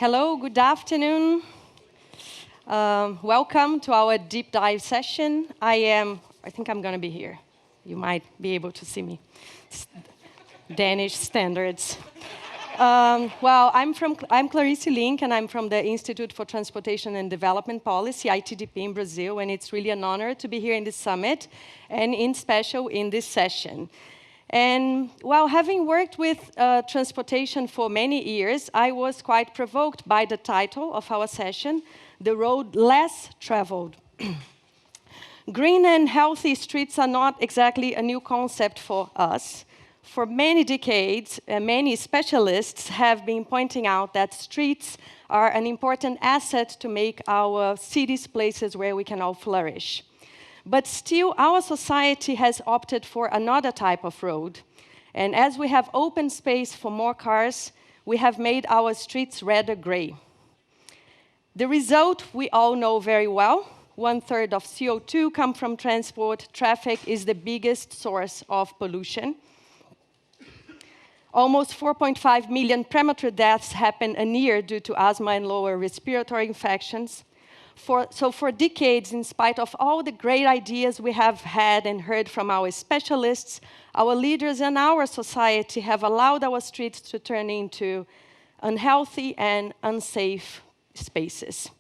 Hello, good afternoon. Welcome to our deep dive session. I think I'm going to be here. You might be able to see me. Danish standards. I'm Clarisse Link, and I'm from the Institute for Transportation and Development Policy, ITDP in Brazil, and it's really an honor to be here in this summit, and in special in this session. And while having worked with transportation for many years, I was quite provoked by the title of our session, The Road Less Traveled. Green and healthy streets are not exactly a new concept for us. For many decades, many specialists have been pointing out that streets are an important asset to make our cities places where we can all flourish. But still, our society has opted for another type of road. And as we have open space for more cars, we have made our streets rather gray. The result we all know very well. 1/3 of CO2 come from transport. Traffic is the biggest source of pollution. Almost 4.5 million premature deaths happen a year due to asthma and lower respiratory infections. So for decades, in spite of all the great ideas we have had and heard from our specialists, our leaders and our society have allowed our streets to turn into unhealthy and unsafe spaces.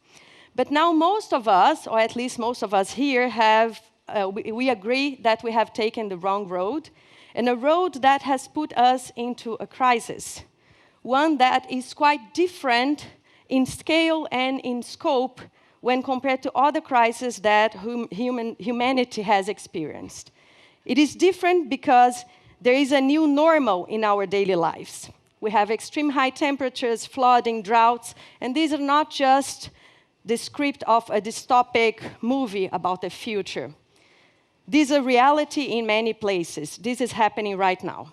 But now most of us, or at least most of us here, we agree that we have taken the wrong road, and a road that has put us into a crisis, one that is quite different in scale and in scope when compared to other crises that humanity has experienced. It is different because there is a new normal in our daily lives. We have extreme high temperatures, flooding, droughts, and these are not just the script of a dystopic movie about the future. These are reality in many places. This is happening right now.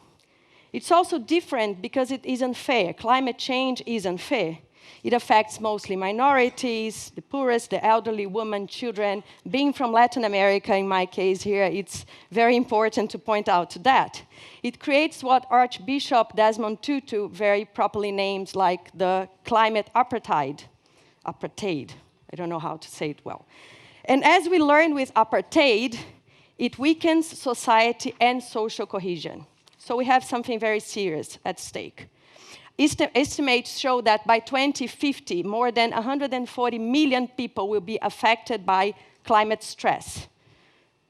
It's also different because it isn't fair. Climate change isn't fair. It affects mostly minorities, the poorest, the elderly, women, children. Being from Latin America, in my case here, it's very important to point out that. It creates what Archbishop Desmond Tutu very properly names like the climate apartheid. Apartheid. I don't know how to say it well. And as we learned with apartheid, it weakens society and social cohesion. So we have something very serious at stake. Estimates show that by 2050, more than 140 million people will be affected by climate stress.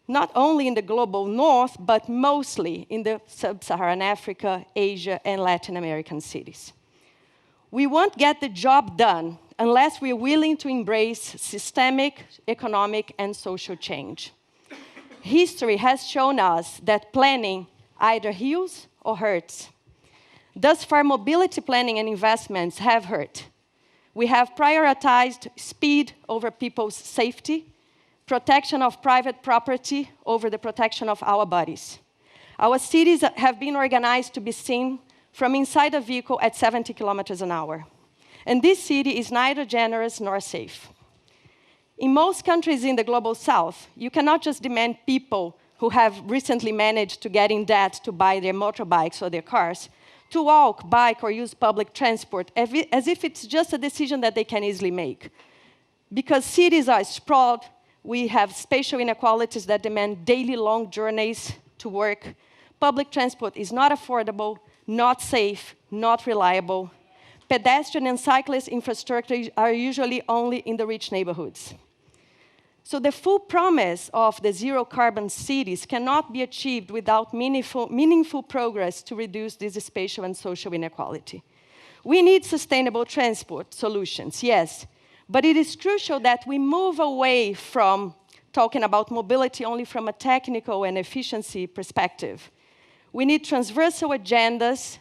Not only in the global north, but mostly in the sub-Saharan Africa, Asia, and Latin American cities. We won't get the job done unless we're willing to embrace systemic, economic, and social change. History has shown us that planning either heals or hurts. Thus far, mobility planning and investments have hurt. We have prioritized speed over people's safety, protection of private property over the protection of our bodies. Our cities have been organized to be seen from inside a vehicle at 70 kilometers an hour. And this city is neither generous nor safe. In most countries in the global south, you cannot just demand people who have recently managed to get in debt to buy their motorbikes or their cars to walk, bike, or use public transport as if it's just a decision that they can easily make. Because cities are sprawled, we have spatial inequalities that demand daily long journeys to work. Public transport is not affordable, not safe, not reliable. Pedestrian and cyclist infrastructure are usually only in the rich neighborhoods. So the full promise of the zero-carbon cities cannot be achieved without meaningful progress to reduce this spatial and social inequality. We need sustainable transport solutions, yes, but it is crucial that we move away from talking about mobility only from a technical and efficiency perspective. We need transversal agendas.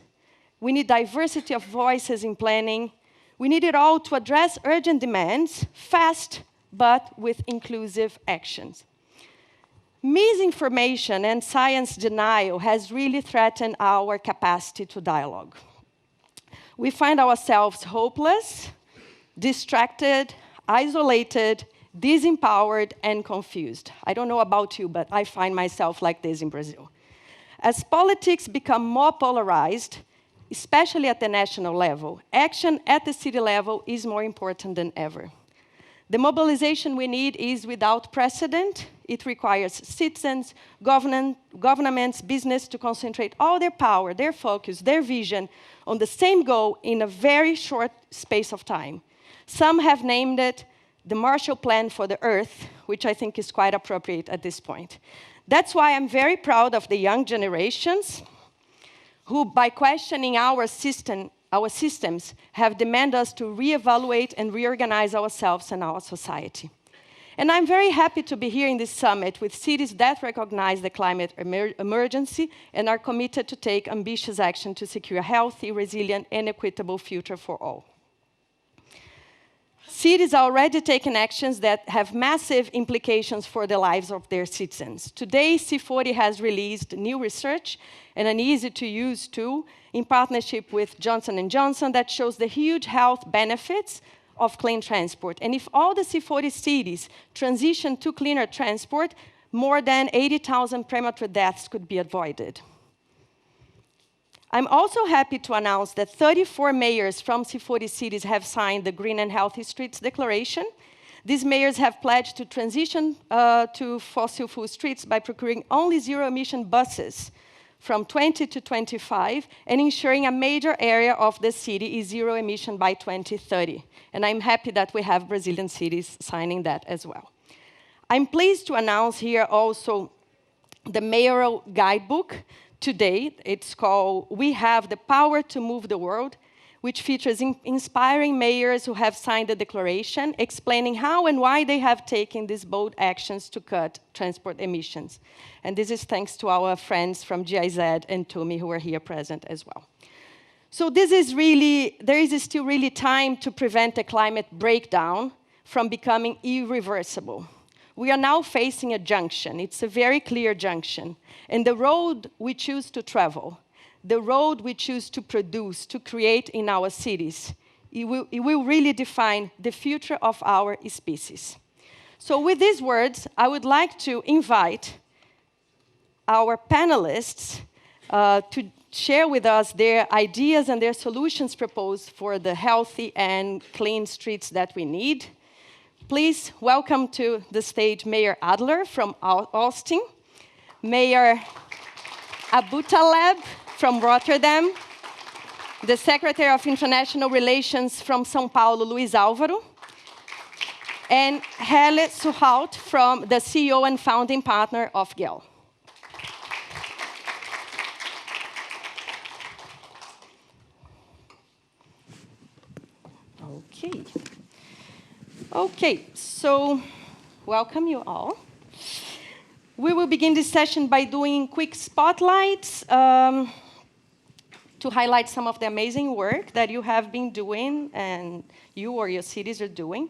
We need diversity of voices in planning. We need it all to address urgent demands, fast, but with inclusive actions. Misinformation and science denial has really threatened our capacity to dialogue. We find ourselves hopeless, distracted, isolated, disempowered, and confused. I don't know about you, but I find myself like this in Brazil. As politics become more polarized, especially at the national level. Action at the city level is more important than ever. The mobilization we need is without precedent. It requires citizens, governments, business to concentrate all their power, their focus, their vision on the same goal in a very short space of time. Some have named it the Marshall Plan for the Earth, which I think is quite appropriate at this point. That's why I'm very proud of the young generations who, by questioning our systems, have demanded us to reevaluate and reorganize ourselves and our society. And I'm very happy to be here in this summit with cities that recognize the climate emergency and are committed to take ambitious action to secure a healthy, resilient, and equitable future for all. Cities are already taking actions that have massive implications for the lives of their citizens. Today, C40 has released new research and an easy-to-use tool in partnership with Johnson & Johnson that shows the huge health benefits of clean transport. And if all the C40 cities transition to cleaner transport, more than 80,000 premature deaths could be avoided. I'm also happy to announce that 34 mayors from C40 cities have signed the Green and Healthy Streets Declaration. These mayors have pledged to transition to fossil-fuel streets by procuring only zero-emission buses from 20 to 25 and ensuring a major area of the city is zero-emission by 2030. And I'm happy that we have Brazilian cities signing that as well. I'm pleased to announce here also the Mayoral Guidebook. Today, it's called We Have the Power to Move the World, which features inspiring mayors who have signed the declaration, explaining how and why they have taken these bold actions to cut transport emissions. And this is thanks to our friends from GIZ and TUMI who are here present as well. So there is still really time to prevent a climate breakdown from becoming irreversible. We are now facing a junction. It's a very clear junction. And the road we choose to travel, the road we choose to produce, to create in our cities, it will really define the future of our species. So with these words, I would like to invite our panelists to share with us their ideas and their solutions proposed for the healthy and clean streets that we need. Please welcome to the stage Mayor Adler from Austin, Mayor Aboutaleb from Rotterdam, the Secretary of International Relations from São Paulo, Luiz Alvaro, and Helle Søholt from the CEO and founding partner of Gehl. Okay, so welcome you all. We will begin this session by doing quick spotlights to highlight some of the amazing work that you have been doing and you or your cities are doing.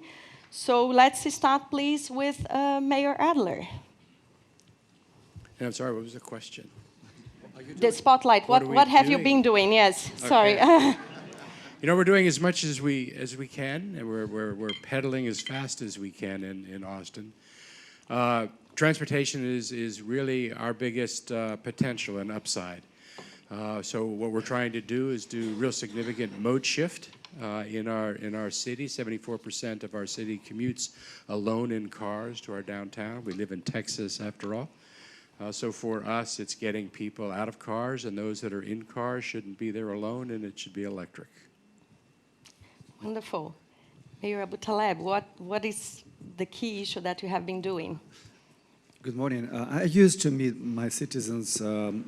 So let's start, please, with Mayor Adler. And I'm sorry, what was the question? The spotlight. What have you been doing? Yes, okay. Sorry. You know, we're doing as much as we can, and we're pedaling as fast as we can in Austin. Transportation is really our biggest potential and upside. So what we're trying to do is do real significant mode shift in our city. 74% of our city commutes alone in cars to our downtown. We live in Texas, after all. So for us, it's getting people out of cars, and those that are in cars shouldn't be there alone, and it should be electric. Wonderful. Mayor Aboutaleb, what is the key issue that you have been doing? Good morning. I used to meet my citizens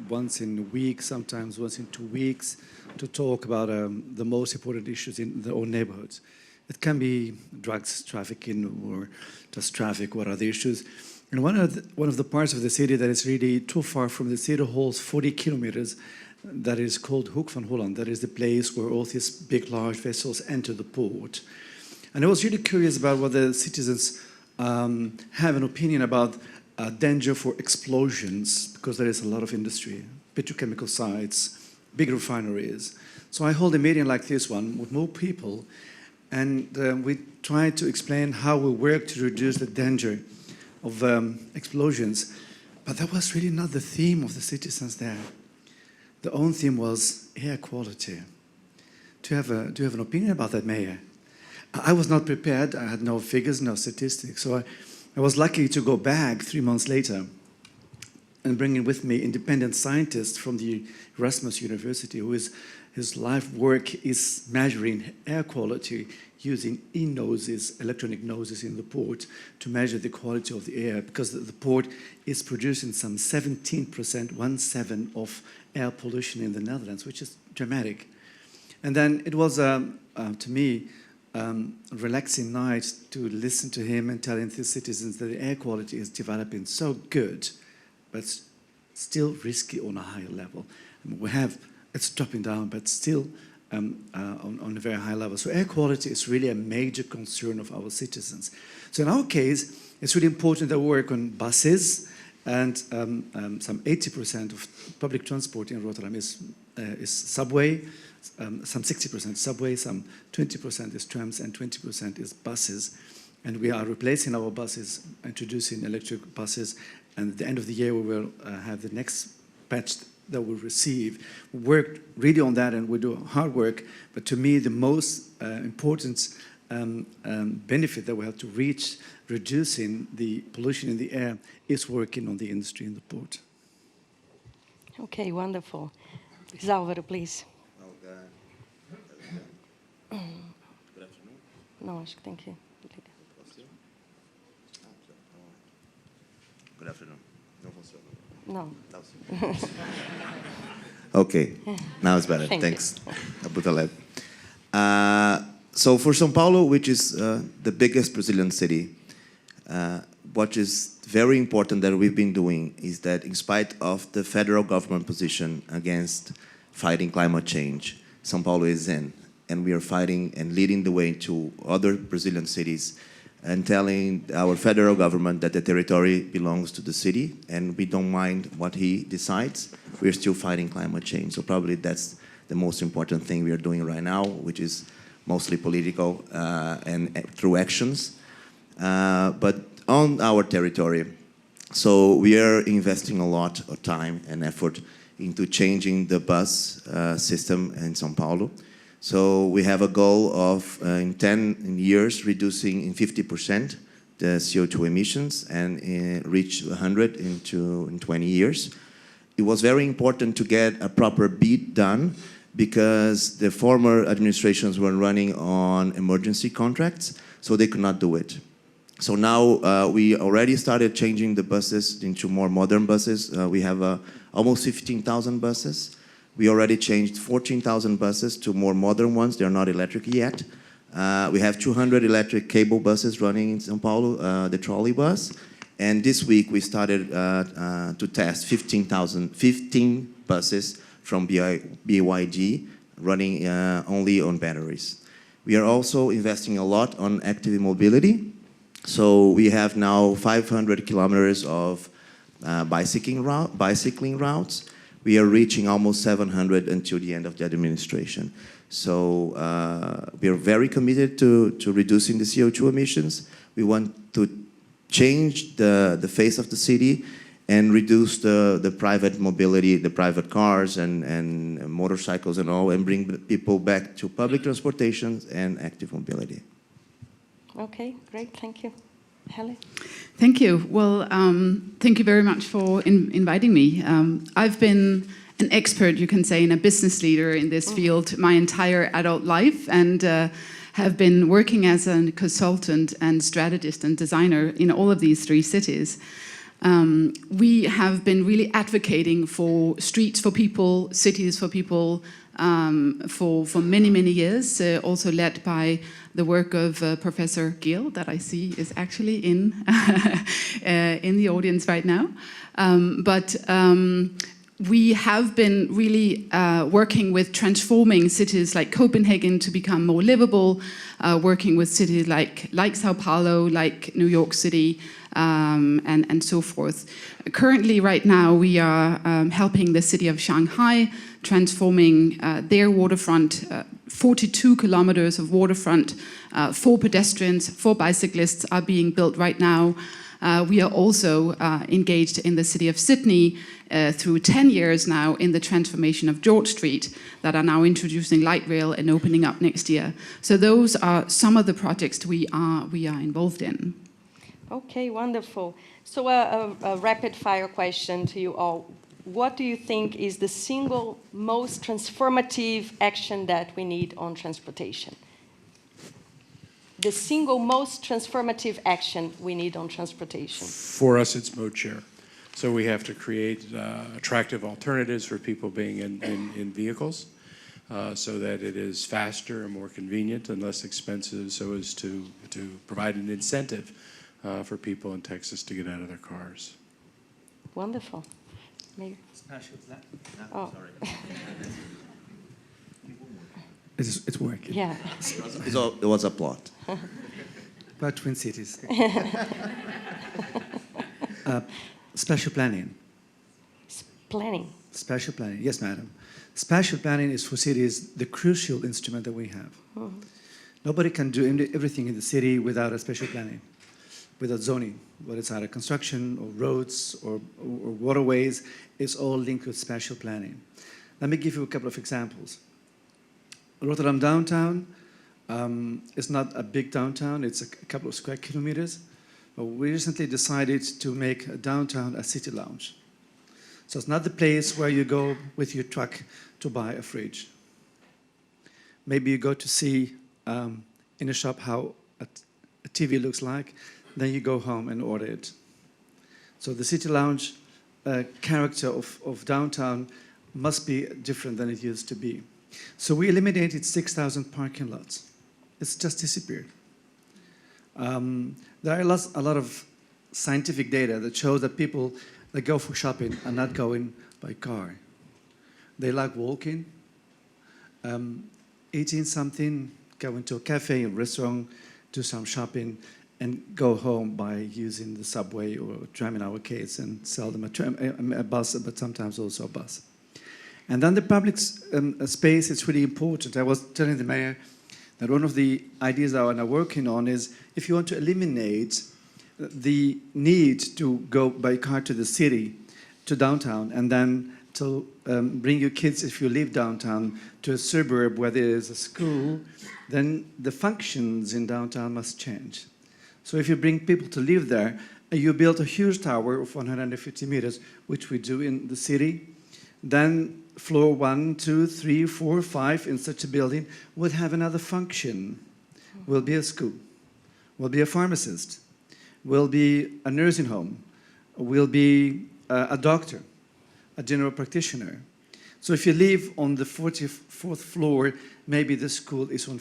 once in a week, sometimes once in 2 weeks, to talk about the most important issues in their own neighborhoods. It can be drugs trafficking or just traffic. What are the issues? And one of the parts of the city that is really too far from the city halls, 40 kilometers, that is called Hoek van Holland. That is the place where all these big, large vessels enter the port. And I was really curious about whether citizens have an opinion about danger for explosions, because there is a lot of industry, petrochemical sites, big refineries. So I hold a meeting like this one with more people, and we try to explain how we work to reduce the danger of explosions. But that was really not the theme of the citizens there. the own theme was air quality. Do you have an opinion about that, Mayor? I was not prepared. I had no figures, no statistics. So I was lucky to go back 3 months later and bring in with me independent scientists from the Erasmus University, his life work is measuring air quality using e-noses, electronic noses in the port to measure the quality of the air, because the port is producing some 17%, 1/7 of air pollution in the Netherlands, which is dramatic. And then it was, to me, a relaxing night to listen to him and telling the citizens that the air quality is developing so good, but still risky on a higher level. I mean, it's dropping down, but still on a very high level. So air quality is really a major concern of our citizens. So in our case, it's really important that we work on buses, and some 80% of public transport in Rotterdam is subway, some 60% subway, some 20% is trams, and 20% is buses. And we are replacing our buses, introducing electric buses, and at the end of the year we will have the next batch that we'll receive. We worked really on that, and we do hard work, but to me the most important benefit that we have to reach reducing the pollution in the air is working on the industry in the port. Okay, wonderful. Alvaro, please. Good afternoon. No, acho que tem que... Good afternoon. No funciona. No. Okay, now it's better. Thank Thanks, Aboutaleb. So for São Paulo, which is the biggest Brazilian city, what is very important that we've been doing is that in spite of the federal government position against fighting climate change, São Paulo is in, and we are fighting and leading the way to other Brazilian cities and telling our federal government that the territory belongs to the city and we don't mind what he decides. We're still fighting climate change. So probably that's the most important thing we are doing right now, which is mostly political and through actions. But on our territory, so we are investing a lot of time and effort into changing the bus system in São Paulo. So we have a goal of, in 10 years, reducing in 50% the CO2 emissions and reach 100 in 20 years. It was very important to get a proper bid done because the former administrations were running on emergency contracts, so they could not do it. So now we already started changing the buses into more modern buses. We have almost 15,000 buses. We already changed 14,000 buses to more modern ones. They're not electric yet. We have 200 electric cable buses running in São Paulo, the trolley bus. And this week we started to test 15 buses from BYD running only on batteries. We are also investing a lot on active mobility. So we have now 500 kilometers of bicycling routes. We are reaching almost 700 until the end of the administration. So we are very committed to reducing the CO2 emissions. We want to change the face of the city and reduce the private mobility, the private cars and motorcycles and all, and bring people back to public transportation and active mobility. Okay, great, thank you. Helle? Thank you. Well, thank you very much for inviting me. I've been an expert, you can say, and a business leader in this field my entire adult life, and have been working as a consultant and strategist and designer in all of these three cities. We have been really advocating for streets for people, cities for people, for many, many years, also led by the work of Professor Gehl, that I see is actually in the audience right now. We have been really working with transforming cities like Copenhagen to become more livable, working with cities like Sao Paulo, like New York City, and so forth. Currently, right now, we are helping the city of Shanghai, transforming their waterfront, 42 kilometers of waterfront for pedestrians, for bicyclists are being built right now. We are also engaged in the city of Sydney through 10 years now in the transformation of George Street that are now introducing light rail and opening up next year. So those are some of the projects we are involved in. Okay, wonderful. So a rapid fire question to you all. What do you think is the single most transformative action that we need on transportation? The single most transformative action we need on transportation? For us, it's mode share. So we have to create attractive alternatives for people being in vehicles so that it is faster and more convenient and less expensive, so as to provide an incentive for people in Texas to get out of their cars. Wonderful. Mayor? Oh. It's working. Yeah. It was a plot. About Twin Cities. Spatial planning. Planning. Spatial planning, yes, madam. Spatial planning is for cities the crucial instrument that we have. Mm-hmm. Nobody can do everything in the city without a spatial planning, without zoning, whether it's either construction or roads or waterways, it's all linked with spatial planning. Let me give you a couple of examples. Rotterdam Downtown is not a big downtown, it's a couple of square kilometers. But we recently decided to make a downtown a city lounge. So it's not the place where you go with your truck to buy a fridge. Maybe you go to see in a shop how a TV looks like, then you go home and order it. So the city lounge character of downtown must be different than it used to be. So we eliminated 6,000 parking lots. It's just disappeared. There are a lot of scientific data that shows that people that go for shopping are not going by car. They like walking, eating something, going to a cafe, a restaurant, do some shopping, and go home by using the subway or tram in our case and sell them a bus, but sometimes also a bus. And then the public space is really important. I was telling the mayor that one of the ideas that I'm working on is if you want to eliminate the need to go by car to the city, to downtown, and then to bring your kids, if you live downtown, to a suburb where there is a school, then the functions in downtown must change. So if you bring people to live there, you build a huge tower of 150 meters, which we do in the city, then floor 1, 2, 3, 4, 5 in such a building will have another function. Will be a school, will be a pharmacist, will be a nursing home, will be a doctor, a general practitioner. So if you live on the 44th floor, maybe the school is on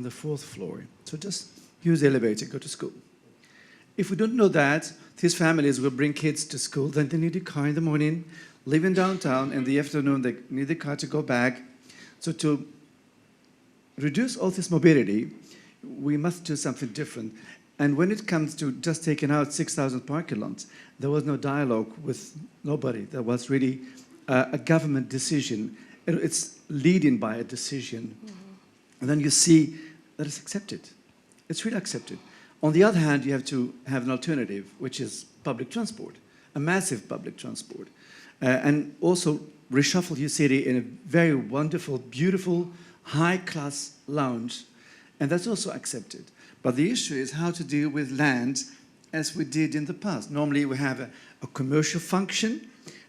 the 4th floor. So just use the elevator, go to school. If we don't know that, these families will bring kids to school, then they need a car in the morning, live in downtown, in the afternoon they need a car to go back. So to reduce all this mobility, we must do something different. And when it comes to just taking out 6,000 parking lots, there was no dialogue with nobody. There was really a government decision. It's leading by a decision. Mm-hmm. And then you see that it's accepted. It's really accepted. On the other hand, you have to have an alternative, which is public transport, a massive public transport. And also reshuffle your city in a very wonderful, beautiful, high-class lounge. And that's also accepted. But the issue is how to deal with land as we did in the past. Normally we have a commercial function.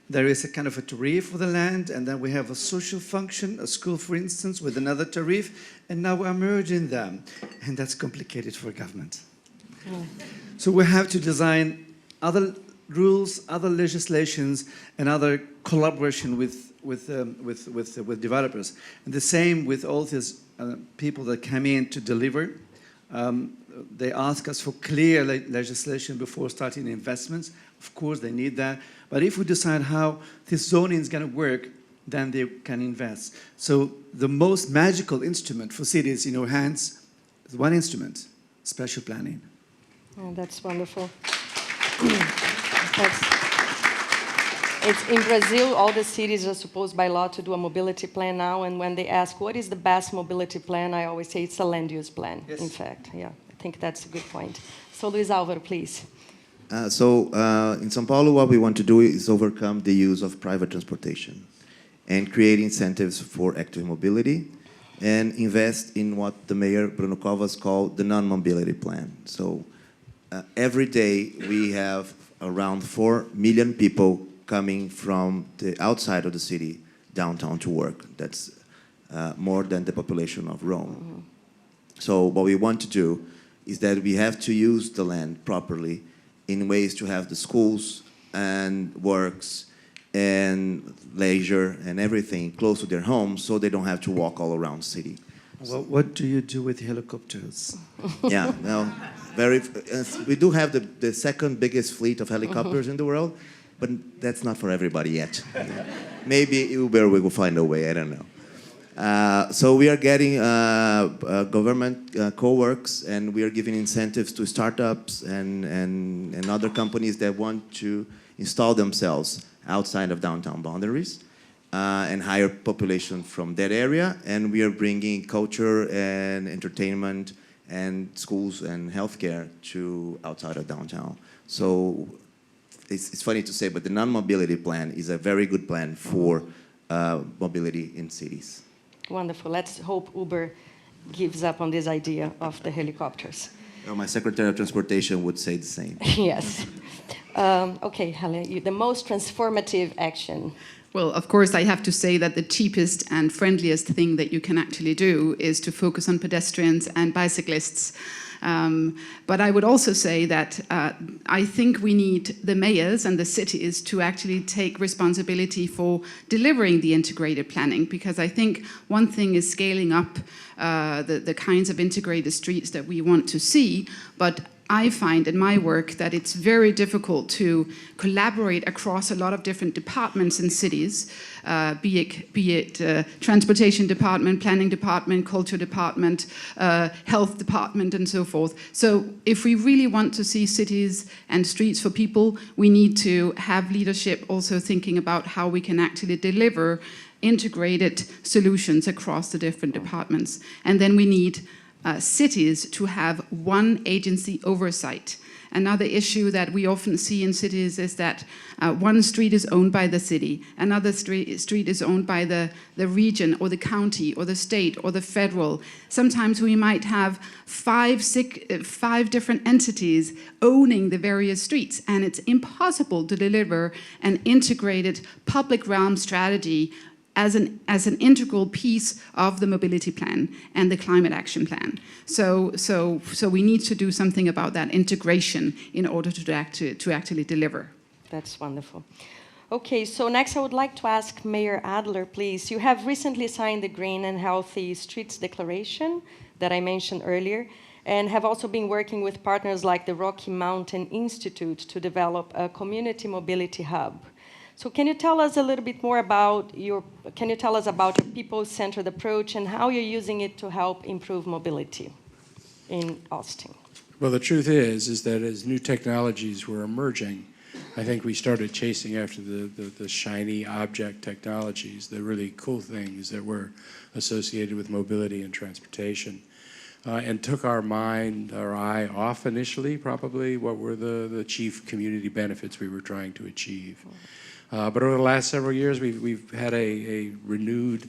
There is a kind of a tariff for the land, and then we have a social function, a school, for instance, with another tariff, and now we're merging them. And that's complicated for government. Yeah. So we have to design other rules, other legislations, and other collaboration with developers. And the same with all these people that come in to deliver. They ask us for clear legislation before starting investments. Of course, they need that. But if we decide how this zoning is going to work, then they can invest. So the most magical instrument for cities in our hands is one instrument, spatial planning. Oh, that's wonderful. It's in Brazil, all the cities are supposed by law to do a mobility plan now, and when they ask what is the best mobility plan, I always say it's a land use plan, yes. In fact. Yeah, I think that's a good point. So Luiz Alvaro, please. In São Paulo, what we want to do is overcome the use of private transportation and create incentives for active mobility and invest in what the mayor, Bruno Covas, called the non-mobility plan. So every day we have around 4 million people coming from the outside of the city downtown to work. That's more than the population of Rome. So what we want to do is that we have to use the land properly in ways to have the schools and works and leisure and everything close to their homes so they don't have to walk all around the city. Well, what do you do with helicopters? Yeah, no, we do have the second biggest fleet of helicopters in the world, but that's not for everybody yet. Maybe Uber will find a way, I don't know. So we are getting government co-works, and we are giving incentives to startups and other companies that want to install themselves outside of downtown boundaries and hire population from that area. And we are bringing culture and entertainment and schools and healthcare to outside of downtown. So it's funny to say, but the non-mobility plan is a very good plan for mobility in cities. Wonderful. Let's hope Uber gives up on this idea of the helicopters. Well, my Secretary of Transportation would say the same. Yes. Okay, Helle, the most transformative action. Well, of course, I have to say that the cheapest and friendliest thing that you can actually do is to focus on pedestrians and bicyclists. But I would also say that I think we need the mayors and the cities to actually take responsibility for delivering the integrated planning, because I think one thing is scaling up the kinds of integrated streets that we want to see, but I find in my work that it's very difficult to collaborate across a lot of different departments in cities, be it transportation department, planning department, culture department, health department, and so forth. So if we really want to see cities and streets for people, we need to have leadership also thinking about how we can actually deliver integrated solutions across the different departments. And then we need cities to have one agency oversight. Another issue that we often see in cities is that one street is owned by the city, another street is owned by the region or the county or the state or the federal. Sometimes we might have five different entities owning the various streets, and it's impossible to deliver an integrated public realm strategy as an integral piece of the mobility plan and the climate action plan. So we need to do something about that integration in order to actually deliver. That's wonderful. Okay, so next I would like to ask Mayor Adler, please. You have recently signed the Green and Healthy Streets Declaration that I mentioned earlier, and have also been working with partners like the Rocky Mountain Institute to develop a community mobility hub. So can you tell us a little bit more about your people-centered approach and how you're using it to help improve mobility in Austin? Well, the truth is that as new technologies were emerging, I think we started chasing after the shiny object technologies, the really cool things that were associated with mobility and transportation, and took our eye off initially, probably, what were the chief community benefits we were trying to achieve. But over the last several years, we've had a renewed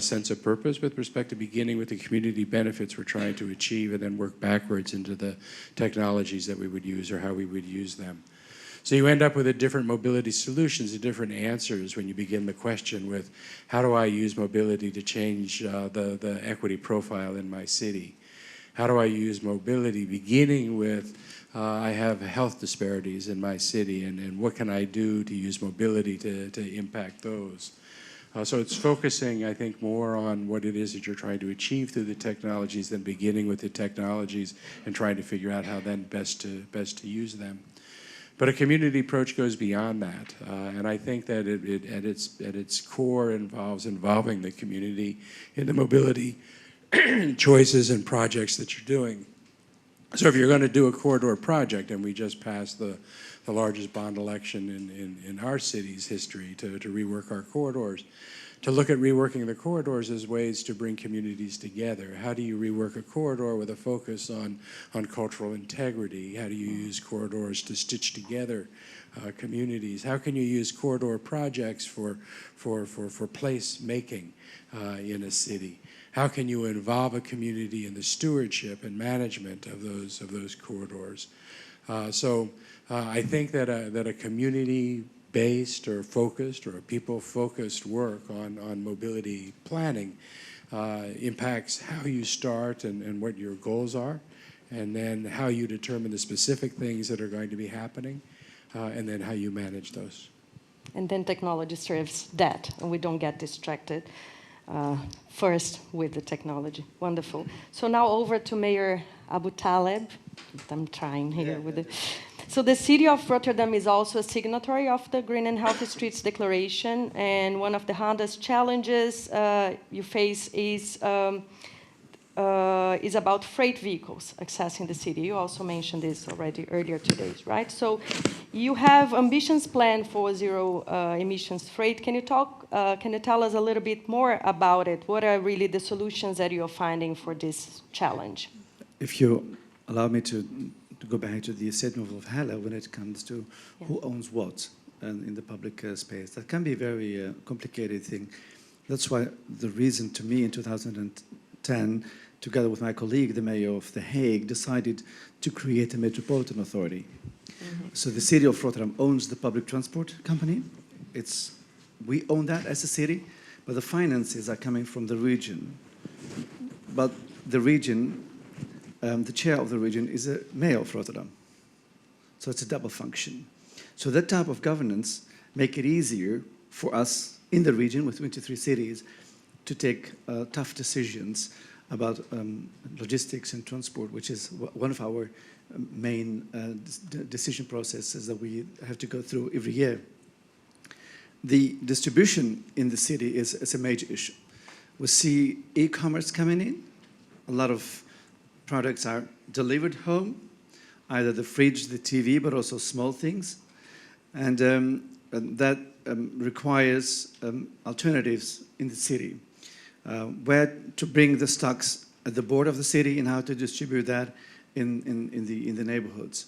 sense of purpose with respect to beginning with the community benefits we're trying to achieve and then work backwards into the technologies that we would use or how we would use them. So you end up with different mobility solutions, different answers when you begin the question with, how do I use mobility to change the equity profile in my city? How do I use mobility beginning with, I have health disparities in my city, and what can I do to use mobility to impact those? So it's focusing, I think, more on what it is that you're trying to achieve through the technologies than beginning with the technologies and trying to figure out how then best to use them. But a community approach goes beyond that, and I think that it at its core involving the community in the mobility choices and projects that you're doing. So if you're going to do a corridor project, and we just passed the largest bond election in our city's history to rework our corridors, to look at reworking the corridors as ways to bring communities together. How do you rework a corridor with a focus on cultural integrity? How do you use corridors to stitch together communities? How can you use corridor projects for place making in a city? How can you involve a community in the stewardship and management of those corridors? I think that a community-based or focused or a people-focused work on mobility planning impacts how you start and what your goals are, and then how you determine the specific things that are going to be happening, and then how you manage those. And then technology serves that, and we don't get distracted first with the technology. Wonderful. So now over to Mayor Aboutaleb. I'm trying here with the... So the city of Rotterdam is also a signatory of the Green and Healthy Streets Declaration, and one of the hardest challenges you face is about freight vehicles accessing the city. You also mentioned this already earlier today, right? So you have ambitions planned for zero emissions freight. Can you tell us a little bit more about it? What are really the solutions that you're finding for this challenge? If you allow me to go back to the statement of Helle when it comes to who owns what in the public space, that can be a very complicated thing. That's why the reason to me in 2010, together with my colleague, the mayor of The Hague, decided to create a metropolitan authority. Mm-hmm. So the city of Rotterdam owns the public transport company. We own that as a city, but the finances are coming from the region. But the region, the chair of the region is a mayor of Rotterdam. So it's a double function. So that type of governance make it easier for us in the region with 23 cities to take tough decisions about logistics and transport, which is one of our main decision processes that we have to go through every year. The distribution in the city is a major issue. We see e-commerce coming in. A lot of products are delivered home, either the fridge, the TV, but also small things. And that requires alternatives in the city. Where to bring the stocks at the board of the city and how to distribute that in the neighborhoods.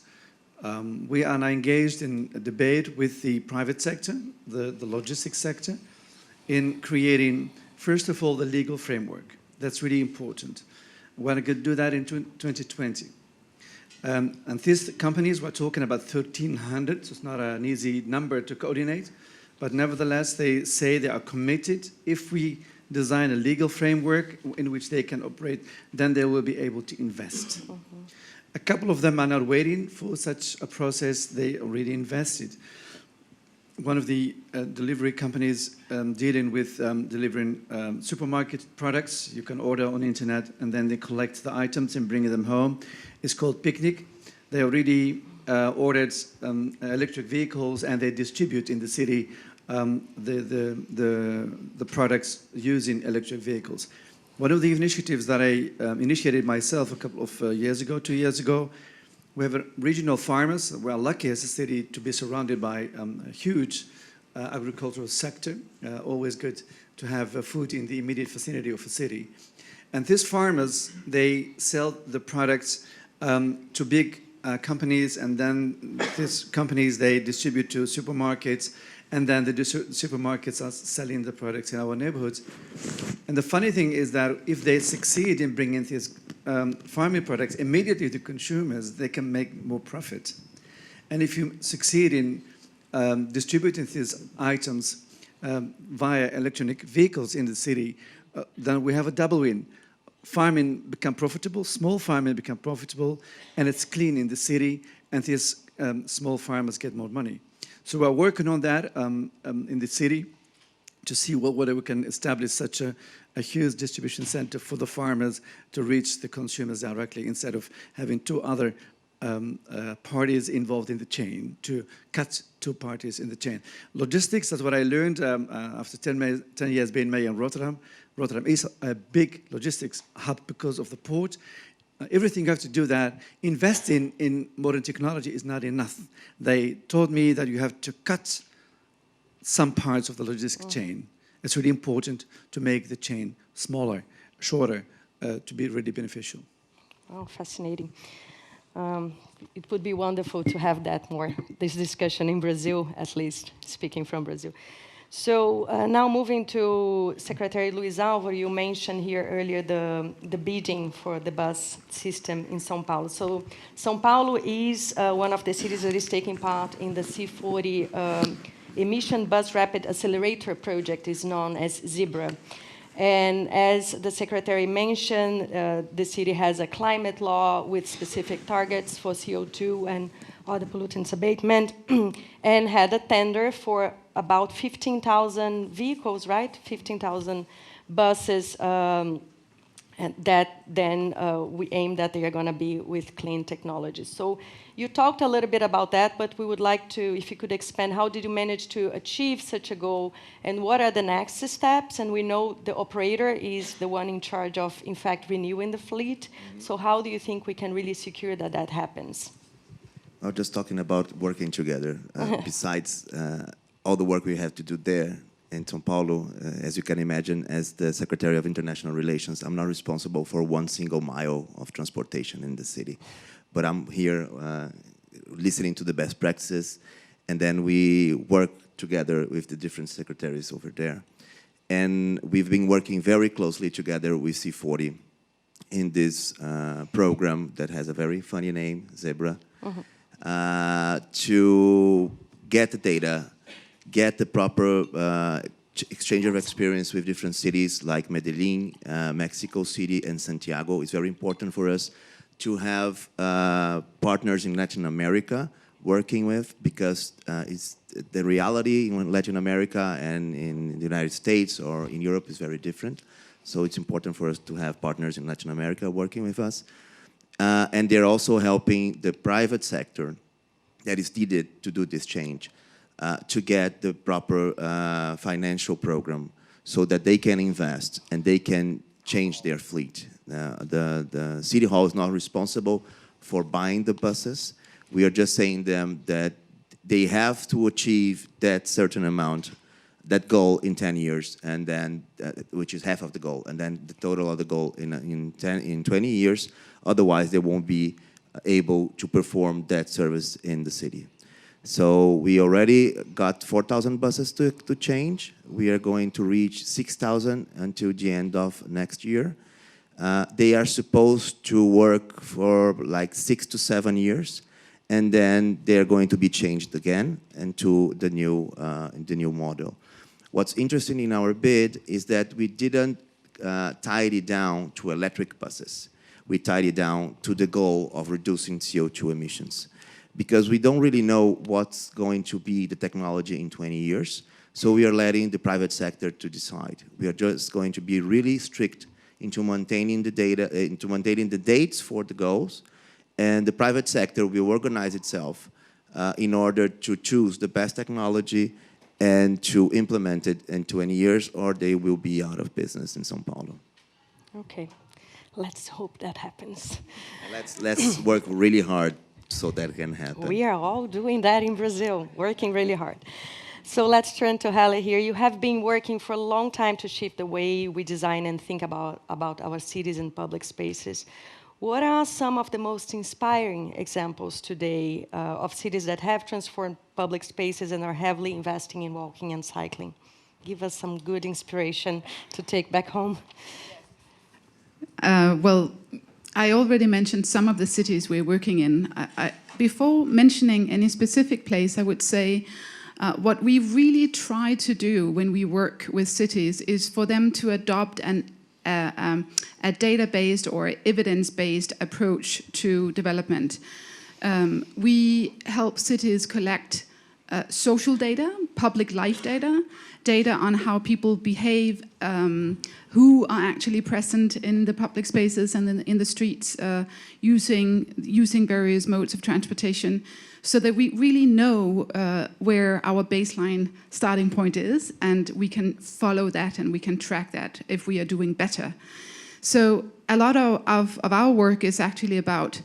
We are now engaged in a debate with the private sector, the logistics sector, in creating, first of all, the legal framework. That's really important. We're going to do that in 2020. And these companies, we're talking about 1,300, so it's not an easy number to coordinate, but nevertheless, they say they are committed. If we design a legal framework in which they can operate, then they will be able to invest. Mm-hmm. A couple of them are not waiting for such a process. They already invested. One of the delivery companies dealing with delivering supermarket products, you can order on the internet and then they collect the items and bring them home. It's called Picnic. They already ordered electric vehicles and they distribute in the city the products using electric vehicles. One of the initiatives that I initiated myself a couple of years ago, 2 years ago, we have regional farmers. We're lucky as a city to be surrounded by a huge agricultural sector. Always good to have food in the immediate vicinity of a city. And these farmers, they sell the products to big companies, and then these companies, they distribute to supermarkets, and then the supermarkets are selling the products in our neighborhoods. And the funny thing is that if they succeed in bringing these farming products immediately to consumers, they can make more profit. And if you succeed in distributing these items via electronic vehicles in the city, then we have a double win. Farming become profitable, small farming become profitable, and it's clean in the city, and these small farmers get more money. So we're working on that in the city to see whether we can establish such a huge distribution center for the farmers to reach the consumers directly instead of having two other parties involved in the chain, to cut two parties in the chain. Logistics, that's what I learned after 10 years being mayor in Rotterdam. Rotterdam is a big logistics hub because of the port. Everything you have to do that. Investing in modern technology is not enough. They told me that you have to cut some parts of the logistics chain. It's really important to make the chain smaller, shorter, to be really beneficial. Oh, fascinating. It would be wonderful to have that this discussion in Brazil, at least, speaking from Brazil. So now moving to Secretary Luiz Alvaro, you mentioned here earlier the bidding for the bus system in São Paulo. So São Paulo is one of the cities that is taking part in the C40 Emission Bus Rapid Accelerator project, is known as ZEBRA. And as the Secretary mentioned, the city has a climate law with specific targets for CO2 and other pollutants abatement, and had a tender for about 15,000 vehicles, right? 15,000 buses, and that then we aim that they are going to be with clean technologies. So you talked a little bit about that, but we would like to, if you could expand, how did you manage to achieve such a goal, and what are the next steps? And we know the operator is the one in charge of, in fact, renewing the fleet. So how do you think we can really secure that that happens? Well, just talking about working together, besides all the work we have to do there in São Paulo, as you can imagine, as the Secretary of International Relations, I'm not responsible for one single mile of transportation in the city. But I'm here listening to the best practices, and then we work together with the different secretaries over there. And we've been working very closely together with C40 in this program that has a very funny name, ZEBRA, to get the data, get the proper exchange of experience with different cities like Medellin, Mexico City, and Santiago. It's very important for us to have partners in Latin America working with, because it's the reality in Latin America and in the United States or in Europe is very different. So it's important for us to have partners in Latin America working with us. And they're also helping the private sector that is needed to do this change to get the proper financial program so that they can invest and they can change their fleet. The City Hall is not responsible for buying the buses. We are just saying them that they have to achieve that certain amount, that goal in 10 years, and then which is half of the goal, and then the total of the goal in 20 years. Otherwise, they won't be able to perform that service in the city. So we already got 4,000 buses to change. We are going to reach 6,000 until the end of next year. They are supposed to work for like 6 to 7 years, and then they're going to be changed again into the new model. What's interesting in our bid is that we didn't tie it down to electric buses. We tied it down to the goal of reducing CO2 emissions, because we don't really know what's going to be the technology in 20 years. So we are letting the private sector to decide. We are just going to be really strict into maintaining the data, into maintaining the dates for the goals, and the private sector will organize itself in order to choose the best technology and to implement it in 20 years, or they will be out of business in São Paulo. Okay, let's hope that happens. Let's work really hard so that can happen. We are all doing that in Brazil, working really hard. So let's turn to Helle here. You have been working for a long time to shift the way we design and think about our cities and public spaces. What are some of the most inspiring examples today of cities that have transformed public spaces and are heavily investing in walking and cycling? Give us some good inspiration to take back home. Well, I already mentioned some of the cities we're working in. Before mentioning any specific place, I would say what we really try to do when we work with cities is for them to adopt a data-based or evidence-based approach to development. We help cities collect social data, public life data, data on how people behave, who are actually present in the public spaces and in the streets, using various modes of transportation, so that we really know where our baseline starting point is, and we can follow that and we can track that if we are doing better. So a lot of our work is actually about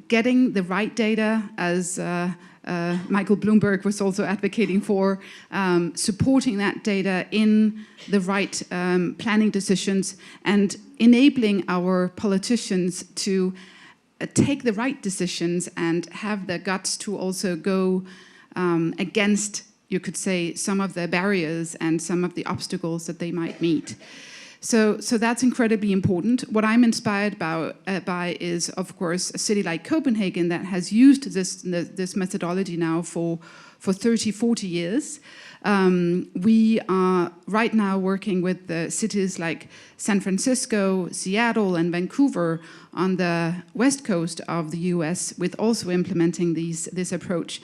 getting the right data, as Michael Bloomberg was also advocating for, supporting that data in the right planning decisions, and enabling our politicians to take the right decisions and have the guts to also go against, you could say, some of the barriers and some of the obstacles that they might meet. So that's incredibly important. What I'm inspired by is, of course, a city like Copenhagen that has used this methodology now for 30, 40 years. We are right now working with the cities like San Francisco, Seattle, and Vancouver on the west coast of the US with also implementing this approach.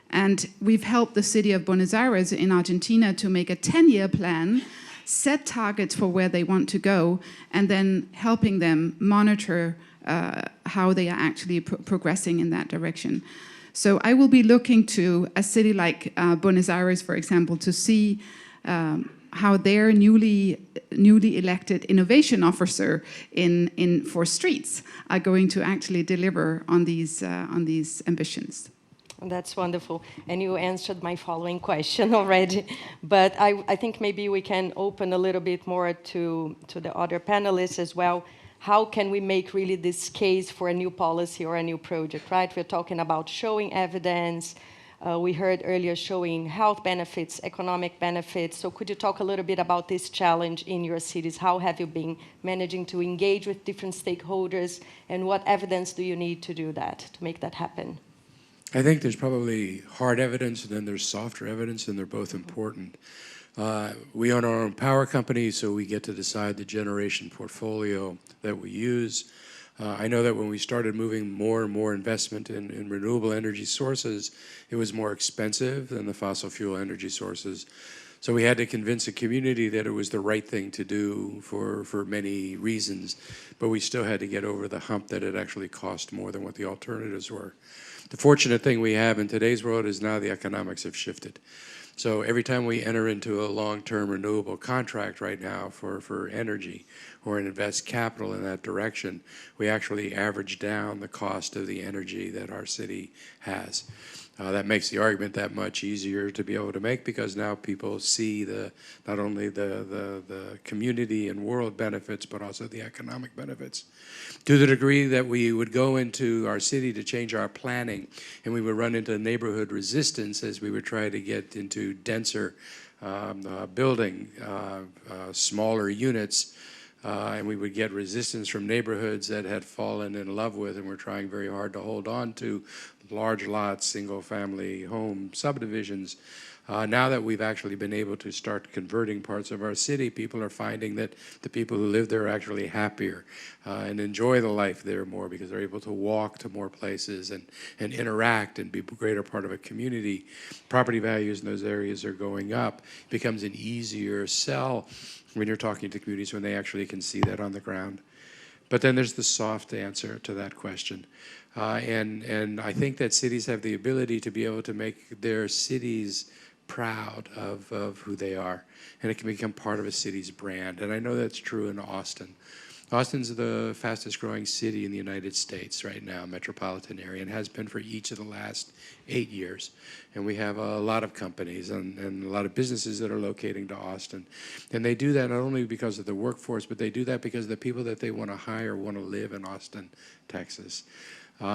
And we've helped the city of Buenos Aires in Argentina to make a 10-year plan, set targets for where they want to go, and then helping them monitor how they are actually progressing in that direction. So I will be looking to a city like Buenos Aires, for example, to see how their newly elected innovation officer for streets are going to actually deliver on these ambitions. That's wonderful. And you answered my following question already. But I think maybe we can open a little bit more to the other panelists as well. How can we make really this case for a new policy or a new project, right? We're talking about showing evidence. We heard earlier showing health benefits, economic benefits. So could you talk a little bit about this challenge in your cities? How have you been managing to engage with different stakeholders? And what evidence do you need to do that, to make that happen? I think there's probably hard evidence and then there's softer evidence, and they're both important. We own our own power company, so we get to decide the generation portfolio that we use. I know that when we started moving more and more investment in renewable energy sources, it was more expensive than the fossil fuel energy sources. So we had to convince the community that it was the right thing to do for many reasons, but we still had to get over the hump that it actually cost more than what the alternatives were. The fortunate thing we have in today's world is now the economics have shifted. So every time we enter into a long-term renewable contract right now for energy or invest capital in that direction, we actually average down the cost of the energy that our city has. That makes the argument that much easier to be able to make, because now people see not only the community and world benefits, but also the economic benefits. To the degree that we would go into our city to change our planning, and we would run into neighborhood resistance as we would try to get into denser building, smaller units, and we would get resistance from neighborhoods that had fallen in love with and were trying very hard to hold on to large lots, single-family home subdivisions. Now that we've actually been able to start converting parts of our city, people are finding that the people who live there are actually happier and enjoy the life there more, because they're able to walk to more places and interact and be a greater part of a community. Property values in those areas are going up. It becomes an easier sell when you're talking to communities when they actually can see that on the ground. But then there's the soft answer to that question. And I think that cities have the ability to be able to make their cities proud of who they are, and it can become part of a city's brand. And I know that's true in Austin. Austin's the fastest growing city in the United States right now, metropolitan area, and has been for each of the last 8 years. And we have a lot of companies and a lot of businesses that are locating to Austin. And they do that not only because of the workforce, but they do that because the people that they want to hire want to live in Austin, Texas.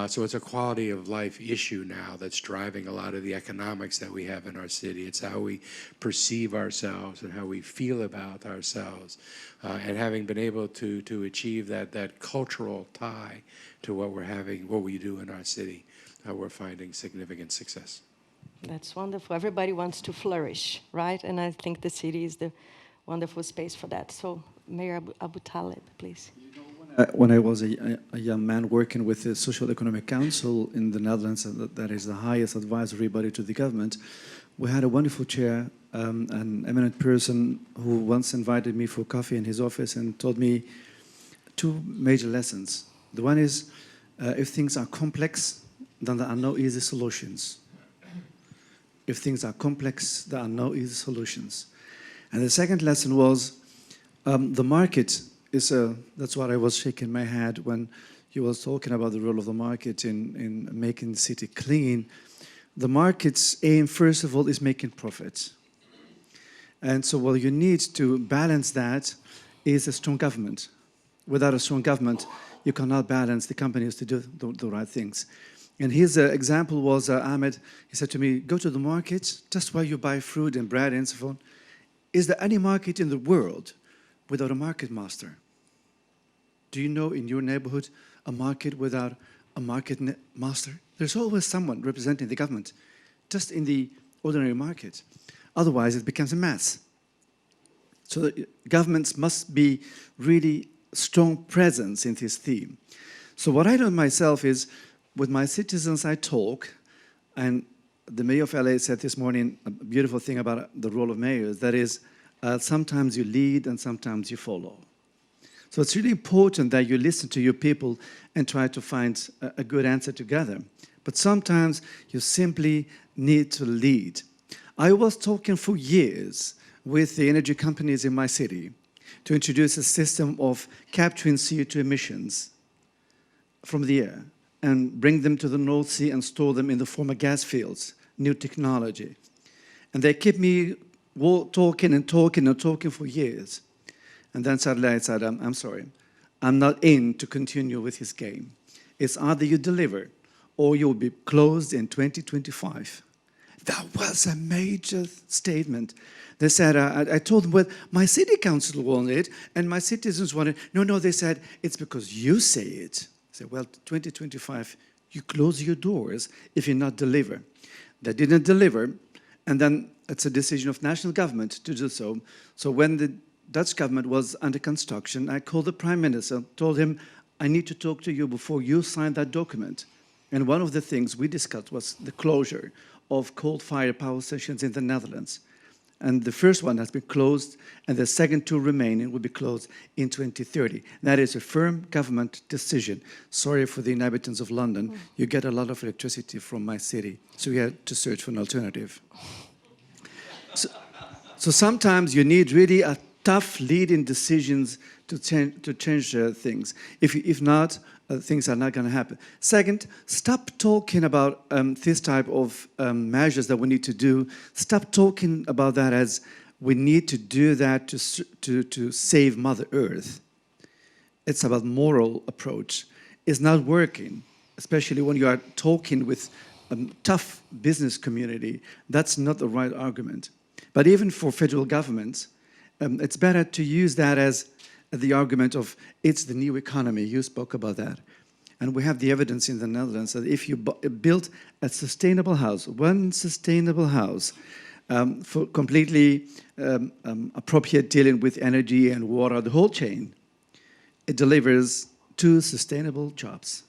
So it's a quality of life issue now that's driving a lot of the economics that we have in our city. It's how we perceive ourselves and how we feel about ourselves. And having been able to achieve that cultural tie to what we do in our city, we're finding significant success. That's wonderful. Everybody wants to flourish, right? And I think the city is the wonderful space for that. So Mayor Aboutaleb, please. When I was a young man working with the Social Economic Council in the Netherlands, that is the highest advisory body to the government, we had a wonderful chair, an eminent person who once invited me for coffee in his office and told me two major lessons. The one is, if things are complex, then there are no easy solutions. If things are complex, there are no easy solutions. And the second lesson was, the market that's what I was shaking my head when you was talking about the role of the market in making the city clean. The market's aim, first of all, is making profits. And so what you need to balance that is a strong government. Without a strong government, you cannot balance the companies to do the right things. And his example was Ahmed. He said to me, go to the market, just where you buy fruit and bread and so on. Is there any market in the world without a market master? Do you know in your neighborhood a market without a market master? There's always someone representing the government, just in the ordinary market. Otherwise, it becomes a mess. So the governments must be really strong presence in this theme. So what I do myself is, with my citizens, I talk, and the mayor of LA said this morning a beautiful thing about the role of mayors, that is, sometimes you lead and sometimes you follow. So it's really important that you listen to your people and try to find a good answer together. But sometimes you simply need to lead. I was talking for years with the energy companies in my city to introduce a system of capturing CO2 emissions from the air and bring them to the North Sea and store them in the former gas fields, new technology. And they kept me talking and talking and talking for years. And then suddenly I said, I'm sorry, I'm not in to continue with his game. It's either you deliver or you'll be closed in 2025. That was a major statement. They said, I told them, well, my city council wanted it, and my citizens wanted it. No, they said, it's because you say it. I said, well, 2025, you close your doors if you not deliver. They didn't deliver, and then it's a decision of national government to do so. So when the Dutch government was under construction, I called the Prime Minister, told him, I need to talk to you before you sign that document. And one of the things we discussed was the closure of coal-fired power stations in the Netherlands. And the first one has been closed, and the second two remaining will be closed in 2030. That is a firm government decision. Sorry for the inhabitants of London. You get a lot of electricity from my city, so we had to search for an alternative. So sometimes you need really a tough leading decisions to change things. If not, things are not going to happen. Second, stop talking about this type of measures that we need to do. Stop talking about that as we need to do that to save Mother Earth. It's about moral approach. It's not working, especially when you are talking with a tough business community. That's not the right argument. But even for federal governments, it's better to use that as the argument of it's the new economy. You spoke about that. And we have the evidence in the Netherlands that if you build a sustainable house, one sustainable house, for completely appropriate dealing with energy and water, the whole chain, it delivers 2 sustainable jobs.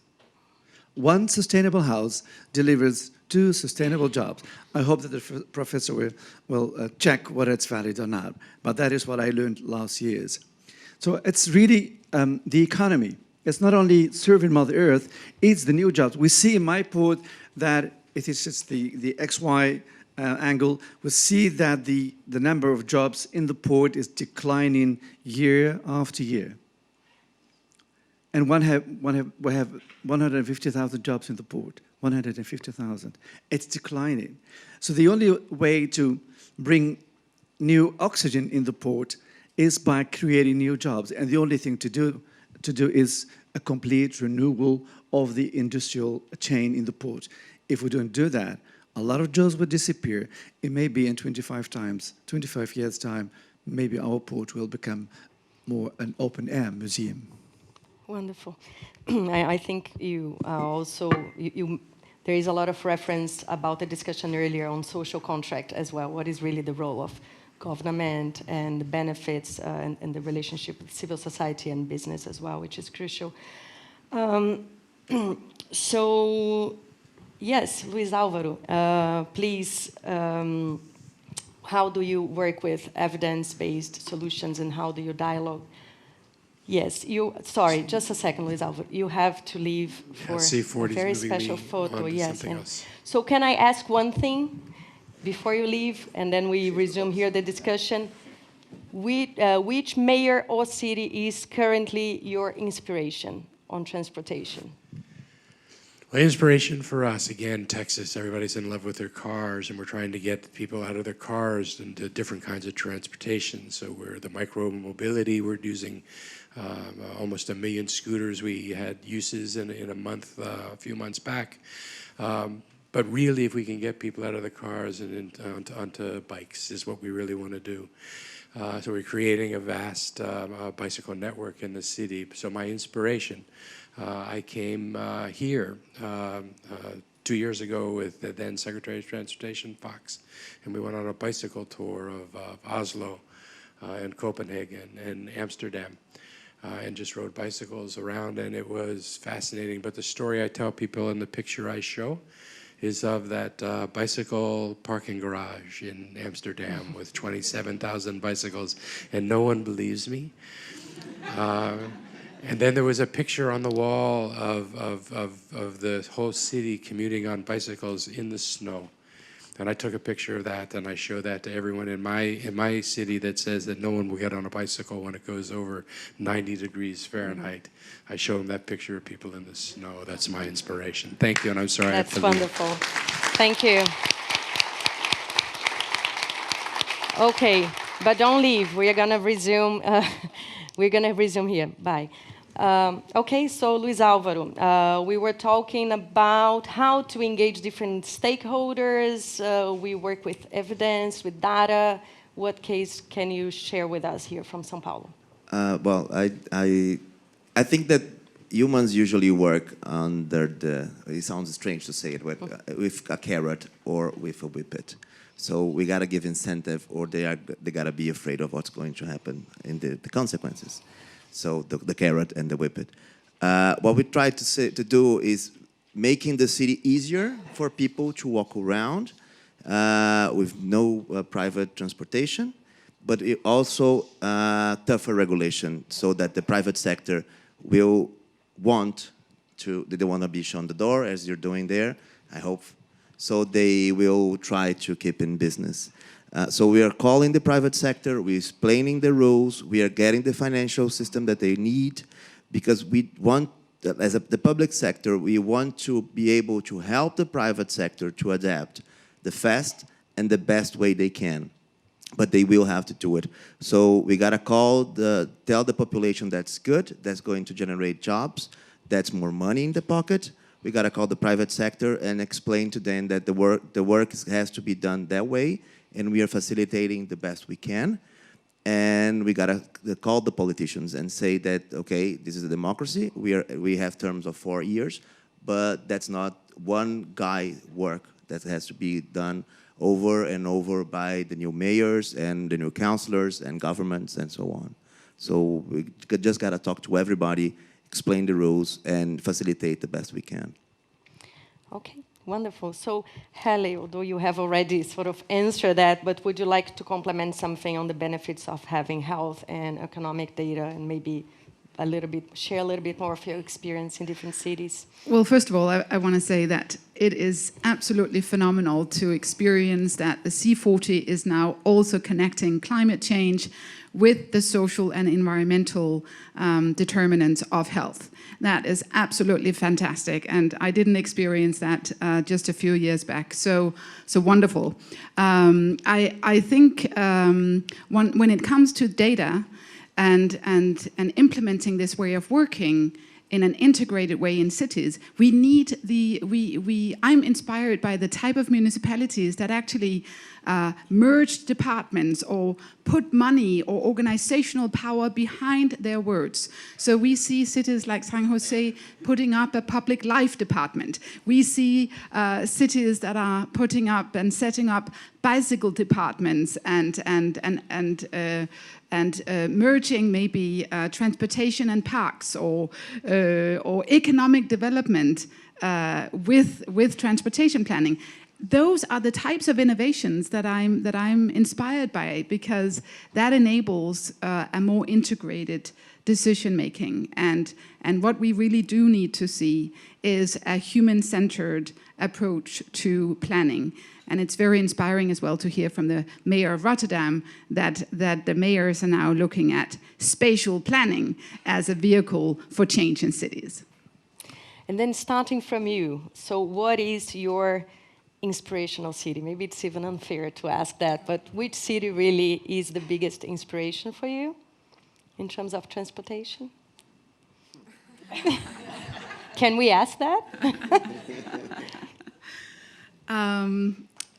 One sustainable house delivers 2 sustainable jobs. I hope that the professor will check whether it's valid or not. But that is what I learned last years. So it's really the economy. It's not only serving Mother Earth, it's the new jobs. We see in my port that it is just the XY angle. We see that the number of jobs in the port is declining year after year. And we have 150,000 jobs in the port, 150,000. It's declining. So the only way to bring new oxygen in the port is by creating new jobs. And the only thing to do is a complete renewal of the industrial chain in the port. If we don't do that, a lot of jobs will disappear. It may be in 25 years' time, maybe our port will become more an open-air museum. Wonderful. I think you also, there is a lot of reference about the discussion earlier on social contract as well. What is really the role of government and the benefits and the relationship with civil society and business as well, which is crucial. So, yes, Luiz Alvaro, please, how do you work with evidence-based solutions and how do you dialogue? Yes, sorry, just a second, Luiz Alvaro. You have to leave for a very special photo. Yes. So can I ask one thing before you leave, and then we resume here the discussion? Which mayor or city is currently your inspiration on transportation? Well, inspiration for us, again, Texas, everybody's in love with their cars, and we're trying to get people out of their cars into different kinds of transportation. So we're the micro-mobility, we're using almost 1 million scooters. We had uses in a month, a few months back. But really, if we can get people out of the cars and onto bikes is what we really want to do. So we're creating a vast bicycle network in the city. So my inspiration, I came here 2 years ago with the then Secretary of Transportation, Fox, and we went on a bicycle tour of Oslo and Copenhagen and Amsterdam. And just rode bicycles around, and it was fascinating. But the story I tell people in the picture I show is of that bicycle parking garage in Amsterdam with 27,000 bicycles, and no one believes me. And then there was a picture on the wall of the whole city commuting on bicycles in the snow. And I took a picture of that, and I show that to everyone in my city that says that no one will get on a bicycle when it goes over 90 degrees Fahrenheit. I show them that picture of people in the snow. That's my inspiration. Thank you, and I'm sorry I have to leave. That's wonderful. Thank you. Okay, but don't leave. We are going to resume. We're going to resume here. Bye. Okay, so Luiz Alvaro, we were talking about how to engage different stakeholders. We work with evidence, with data. What case can you share with us here from São Paulo? Well, I think that humans usually work under the, it sounds strange to say it, with a carrot or with a whippet. So we got to give incentive, or they got to be afraid of what's going to happen in the consequences. So the carrot and the whippet. What we try to do is making the city easier for people to walk around with no private transportation, but it also tougher regulation so that the private sector will want to, they want to be shown the door as you're doing there, I hope. So they will try to keep in business. So we are calling the private sector, we're explaining the rules, we are getting the financial system that they need, because we want, as the public sector, we want to be able to help the private sector to adapt the fast and the best way they can. But they will have to do it. So we gotta tell the population that's good, that's going to generate jobs, that's more money in the pocket. We gotta call the private sector and explain to them that the work has to be done that way, and we are facilitating the best we can. And we gotta call the politicians and say that, okay, this is a democracy. We have terms of 4 years, but that's not one guy work that has to be done over and over by the new mayors and the new councillors and governments and so on. So we just gotta talk to everybody, explain the rules, and facilitate the best we can. Okay, wonderful. So, Helle, although you have already sort of answered that, but would you like to complement something on the benefits of having health and economic data, and maybe share a little bit more of your experience in different cities? Well, first of all, I want to say that it is absolutely phenomenal to experience that the C40 is now also connecting climate change with the social and environmental determinants of health. That is absolutely fantastic, and I didn't experience that just a few years back. So wonderful. I think when it comes to data and implementing this way of working in an integrated way in cities, I'm inspired by the type of municipalities that actually merge departments or put money or organizational power behind their words. So we see cities like San Jose putting up a public life department. We see cities that are putting up and setting up bicycle departments and merging maybe transportation and parks or economic development with transportation planning. Those are the types of innovations that I'm inspired by, because that enables a more integrated decision making. And what we really do need to see is a human-centered approach to planning. And it's very inspiring as well to hear from the mayor of Rotterdam that the mayors are now looking at spatial planning as a vehicle for change in cities. And then starting from you, so what is your inspirational city? Maybe it's even unfair to ask that, but which city really is the biggest inspiration for you in terms of transportation? Can we ask that?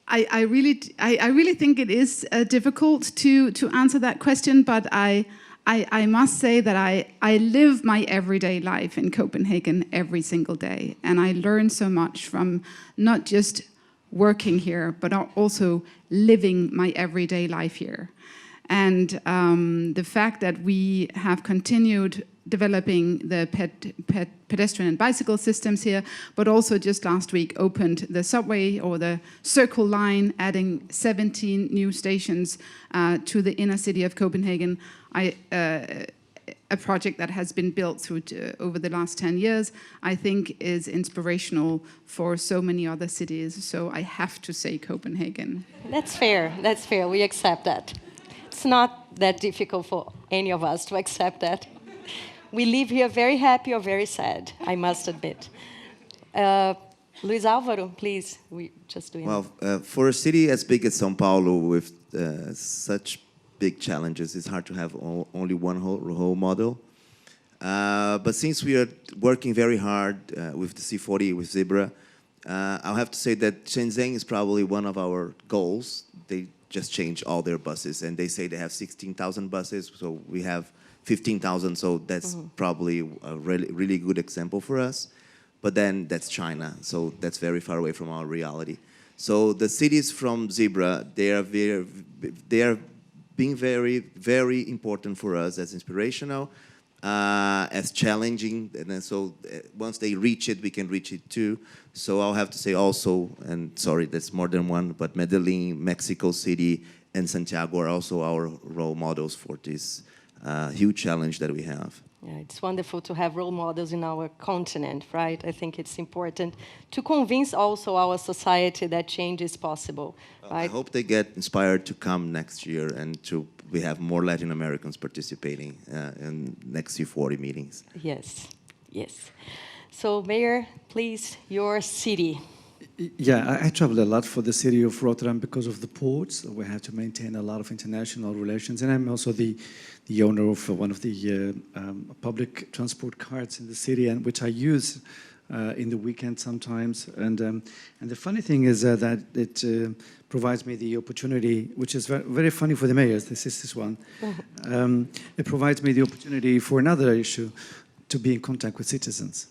I really think it is difficult to answer that question, but I must say that I live my everyday life in Copenhagen every single day, and I learn so much from not just working here, but also living my everyday life here. And the fact that we have continued developing the pedestrian and bicycle systems here, but also just last week opened the subway or the Circle line, adding 17 new stations to the inner city of Copenhagen. A project that has been built over the last 10 years, I think is inspirational for so many other cities. So I have to say Copenhagen. That's fair. That's fair. We accept that. It's not that difficult for any of us to accept that. We live here very happy or very sad, I must admit. Luiz Alvaro, please. We just doing. Well, for a city as big as São Paulo with such big challenges, it's hard to have only one whole model. But since we are working very hard with the C40, with Zebra, I'll have to say that Shenzhen is probably one of our goals. They just changed all their buses, and they say they have 16,000 buses, so we have 15,000, so that's probably a really good example for us. But then that's China, so that's very far away from our reality. So the cities from Zebra, they are being very, very important for us as inspirational, as challenging, and then so once they reach it, we can reach it too. So I'll have to say also, and sorry, that's more than one, but Medellin, Mexico City, and Santiago are also our role models for this huge challenge that we have. Yeah, it's wonderful to have role models in our continent, right? I think it's important to convince also our society that change is possible, right? I hope they get inspired to come next year and we have more Latin Americans participating in next C40 meetings. Yes, yes. So, Mayor, please, your city. Yeah, I travel a lot for the city of Rotterdam because of the ports. We have to maintain a lot of international relations, and I'm also the owner of one of the public transport cards in the city, and which I use in the weekend sometimes. And the funny thing is that it provides me the opportunity, which is very funny for the mayors. This is this one. It provides me the opportunity for another issue, to be in contact with citizens.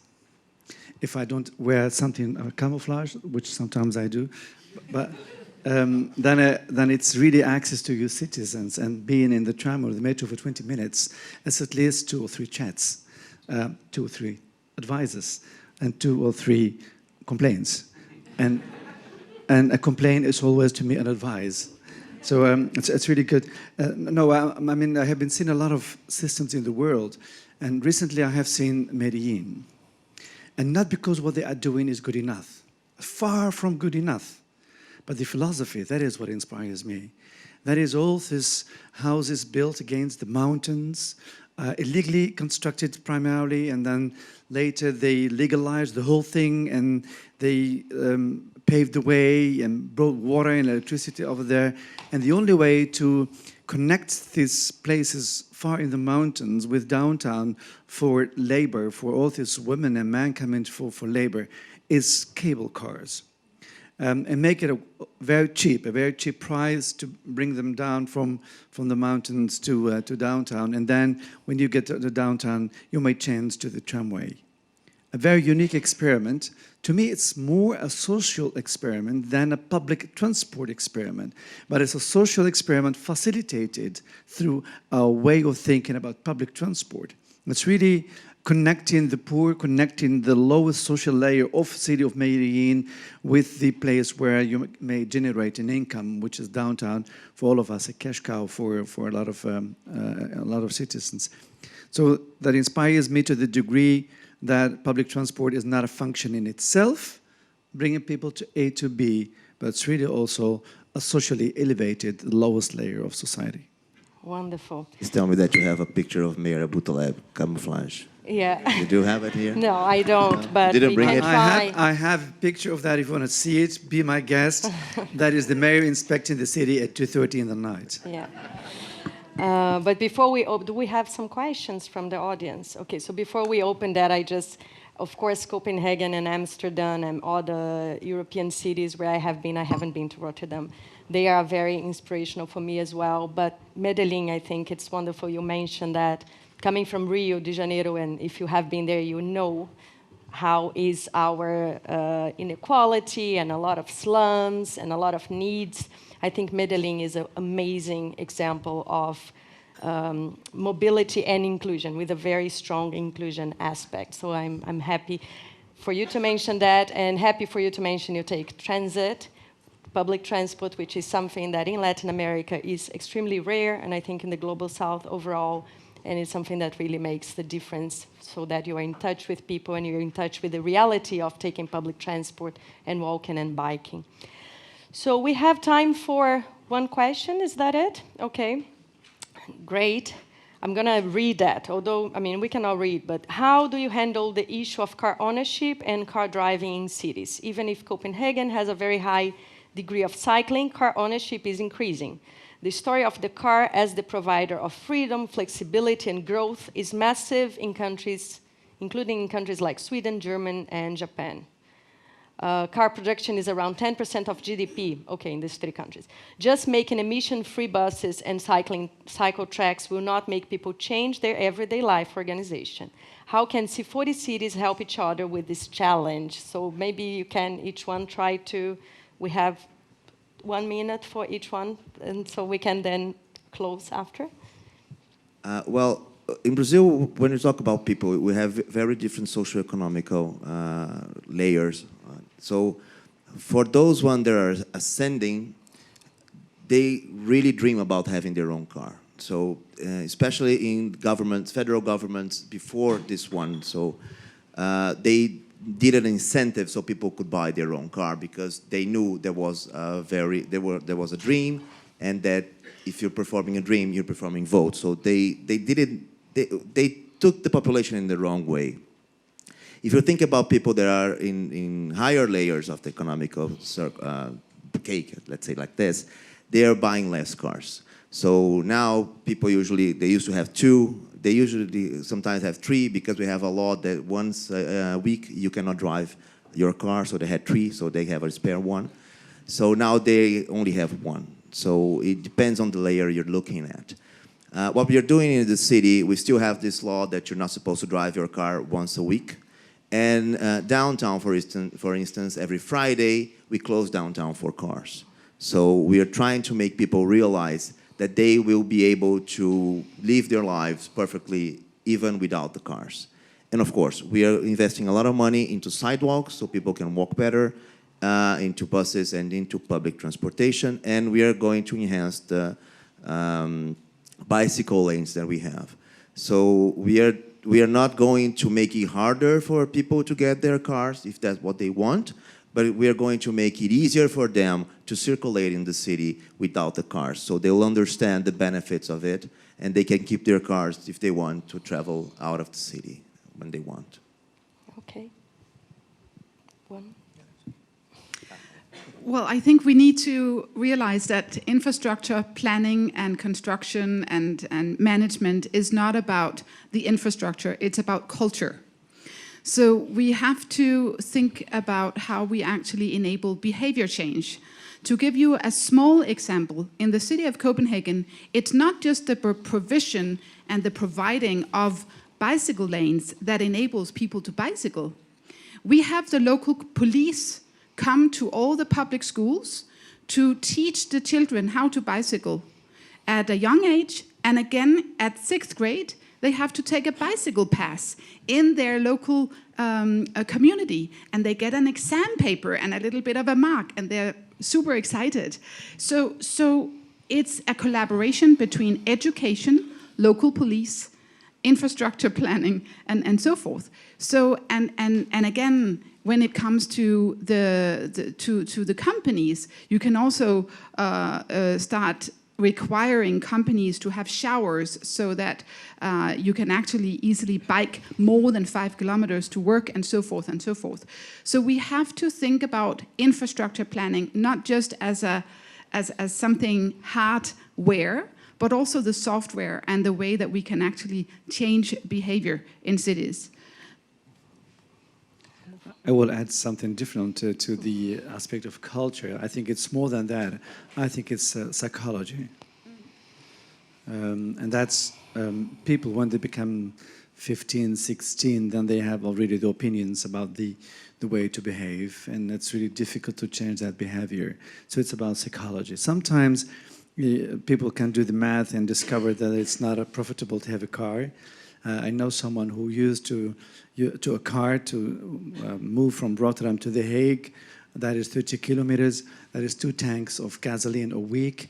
If I don't wear something camouflage, which sometimes I do, but then it's really access to your citizens, and being in the tram or the metro for 20 minutes, it's at least 2 or 3 chats, 2 or 3 advices, and 2 or 3 complaints. And a complaint is always to me an advice. So it's really good. I mean, I have been seeing a lot of systems in the world, and recently I have seen Medellin. And not because what they are doing is good enough. Far from good enough. But the philosophy, that is what inspires me. That is all these houses built against the mountains, illegally constructed primarily, and then later they legalized the whole thing, and they paved the way and brought water and electricity over there. And the only way to connect these places far in the mountains with downtown for labor, for all these women and men coming for labor, is cable cars. And make it a very cheap price to bring them down from the mountains to downtown. And then when you get to the downtown, you may change to the tramway. A very unique experiment. To me, it's more a social experiment than a public transport experiment. But it's a social experiment facilitated through a way of thinking about public transport. It's really connecting the poor, connecting the lowest social layer of the city of Medellin with the place where you may generate an income, which is downtown, for all of us, a cash cow for a lot of citizens. So that inspires me to the degree that public transport is not a function in itself, bringing people to A to B, but it's really also a socially elevated, lowest layer of society. Wonderful. Please tell me that you have a picture of Mayor Aboutaleb, camouflage. Yeah. You do have it here? No, I don't, but Didn't we bring can it? try. I have a picture of that if you want to see it. Be my guest. That is the mayor inspecting the city at 2:30 in the night. Yeah. But before we open, do we have some questions from the audience? Okay, so before we open that, of course, Copenhagen and Amsterdam and all the European cities where I have been, I haven't been to Rotterdam. They are very inspirational for me as well. But Medellin, I think it's wonderful you mentioned that. Coming from Rio de Janeiro, and if you have been there, you know how is our inequality and a lot of slums and a lot of needs. I think Medellin is an amazing example of mobility and inclusion with a very strong inclusion aspect. So I'm happy for you to mention that, and happy for you to mention you take transit, public transport, which is something that in Latin America is extremely rare, and I think in the Global South overall, and it's something that really makes the difference so that you are in touch with people and you're in touch with the reality of taking public transport and walking and biking. So we have time for one question, is that it? Okay, great. I'm gonna read that, although, I mean, we can all read, but how do you handle the issue of car ownership and car driving in cities? Even if Copenhagen has a very high degree of cycling, car ownership is increasing. The story of the car as the provider of freedom, flexibility, and growth is massive in countries, including in countries like Sweden, Germany, and Japan. Car production is around 10% of GDP, okay, in these three countries. Just making emission-free buses and cycle tracks will not make people change their everyday life organization. How can C40 cities help each other with this challenge? So maybe you can each one try to, we have 1 minute for each one, and so we can then close after. Well, in Brazil, when we talk about people, we have very different socio-economical layers. So for those one that are ascending, they really dream about having their own car. So especially in governments, federal governments before this one, so they did an incentive so people could buy their own car because they knew there was a dream, and that if you're performing a dream, you're performing votes. So they took the population in the wrong way. If you think about people that are in higher layers of the economical cake, let's say like this, they are buying less cars. So now people usually, they used to have 2, they usually sometimes have 3 because we have a law that once a week you cannot drive your car, so they had 3, so they have a spare 1. So now they only have 1. So it depends on the layer you're looking at. What we are doing in the city, we still have this law that you're not supposed to drive your car once a week. And downtown, for instance, every Friday, we close downtown for cars. So we are trying to make people realize that they will be able to live their lives perfectly even without the cars. And of course, we are investing a lot of money into sidewalks so people can walk better, into buses and into public transportation, and we are going to enhance the bicycle lanes that we have. So we are not going to make it harder for people to get their cars if that's what they want, but we are going to make it easier for them to circulate in the city without the cars. So they'll understand the benefits of it, and they can keep their cars if they want to travel out of the city when they want. Okay. One. Well, I think we need to realize that infrastructure planning and construction and management is not about the infrastructure, it's about culture. So we have to think about how we actually enable behavior change. To give you a small example, in the city of Copenhagen, it's not just the provision and the providing of bicycle lanes that enables people to bicycle. We have the local police come to all the public schools to teach the children how to bicycle at a young age, and again at 6th grade, they have to take a bicycle pass in their local community, and they get an exam paper and a little bit of a mark, and they're super excited. So it's a collaboration between education, local police, infrastructure planning, and so forth. So, and again, when it comes to the companies, you can also start requiring companies to have showers so that you can actually easily bike more than 5 kilometers to work, and so forth and so forth. So we have to think about infrastructure planning not just as something hardware, but also the software and the way that we can actually change behavior in cities. I will add something different to the aspect of culture. I think it's more than that. I think it's psychology. And that's people, when they become 15, 16, then they have already the opinions about the way to behave, and it's really difficult to change that behavior. So it's about psychology. Sometimes people can do the math and discover that it's not profitable to have a car. I know someone who used to a car to move from Rotterdam to The Hague. That is 30 kilometers. That is 2 tanks of gasoline a week.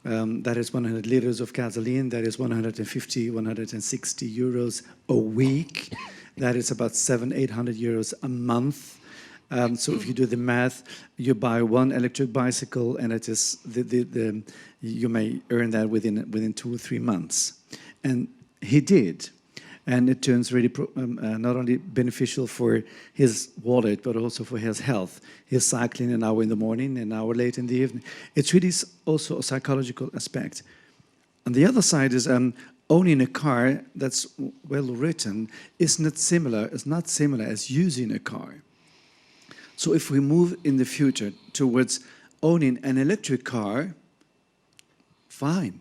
That is 100 liters of gasoline. That is 150, 160 euros a week. That is about 700-800 euros a month. So if you do the math, you buy 1 electric bicycle, and it is you may earn that within 2 or 3 months. And he did. And it turns really not only beneficial for his wallet, but also for his health. He's cycling an hour in the morning, an hour late in the evening. It's really also a psychological aspect. On the other side is owning a car that's well written is not similar as using a car. So if we move in the future towards owning an electric car, fine.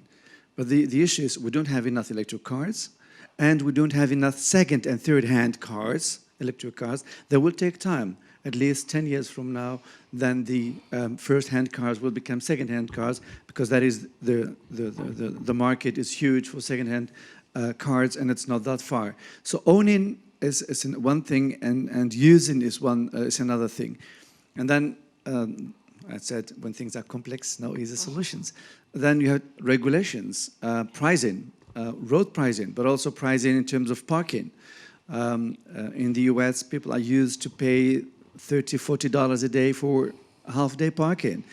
But the issue is we don't have enough electric cars, and we don't have enough second and third-hand cars, electric cars. That will take time. At least 10 years from now, then the first-hand cars will become second-hand cars, because that is the market is huge for second-hand cars, and it's not that far. So owning is one thing, and using is another thing. And then I said, when things are complex, no easy solutions. Then you have regulations, pricing. Road pricing, but also pricing in terms of parking. In the US, people are used to pay $30, $40 a day for half-day parking.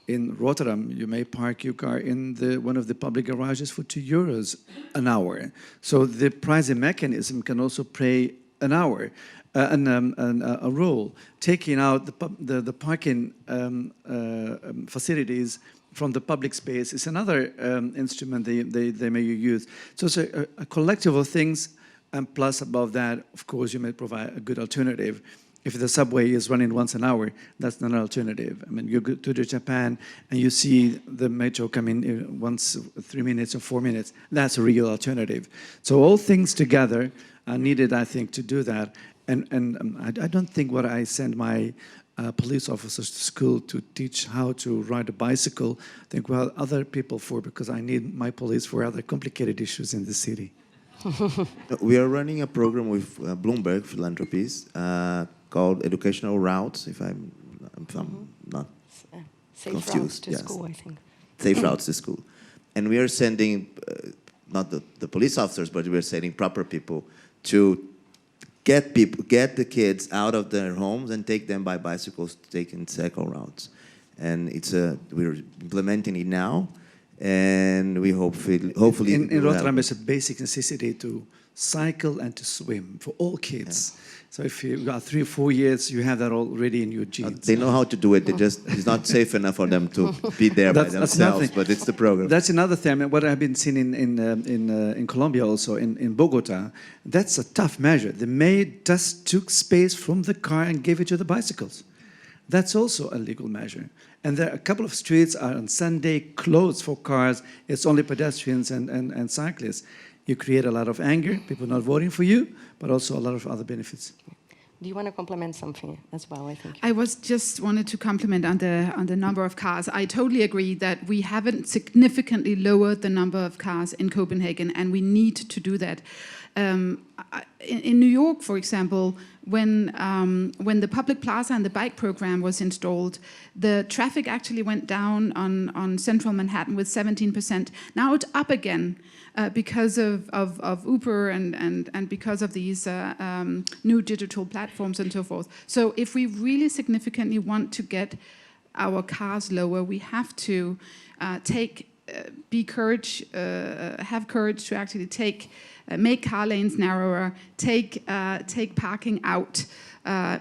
In Rotterdam, you may park your car in one of the public garages for €2 an hour. So the pricing mechanism can also play an hour, a role. Taking out the parking facilities from the public space is another instrument they may use. So it's a collective of things, and plus above that, of course, you may provide a good alternative. If the subway is running once an hour, that's not an alternative. I mean, you go to Japan and you see the metro coming once 3 minutes or 4 minutes. That's a real alternative. So all things together are needed, I think, to do that. And I don't think what I send my police officers to school to teach how to ride a bicycle, I think, well, other people for, because I need my police for other complicated issues in the city. We are running a program with Bloomberg Philanthropies called Educational Routes, if I'm not Safe confused. routes to school, I think. Safe routes to school. And we are sending, not the police officers, but we are sending proper people to get the kids out of their homes and take them by bicycles to take in cycle routes. And we're implementing it now, and we hopefully in Rotterdam, it's a basic necessity to cycle and to swim for all kids. Yeah. So if you got 3 or 4 years, you have that already in your genes. They know how to do it. It's not safe enough for them to be there by themselves. But it's the program. That's another thing. What I've been seeing in Colombia, also in Bogota, that's a tough measure. The maid just took space from the car and gave it to the bicycles. That's also a legal measure. And there are a couple of streets are on Sunday closed for cars. It's only pedestrians and cyclists. You create a lot of anger, people not voting for you, but also a lot of other benefits. Do you want to complement something as well, I think? I wanted to compliment on the number of cars. I totally agree that we haven't significantly lowered the number of cars in Copenhagen, and we need to do that. In New York, for example, when the public plaza and the bike program was installed, the traffic actually went down on central Manhattan with 17%. Now it's up again because of Uber and because of these new digital platforms and so forth. So if we really significantly want to get our cars lower, we have to have courage to actually make car lanes narrower, take parking out,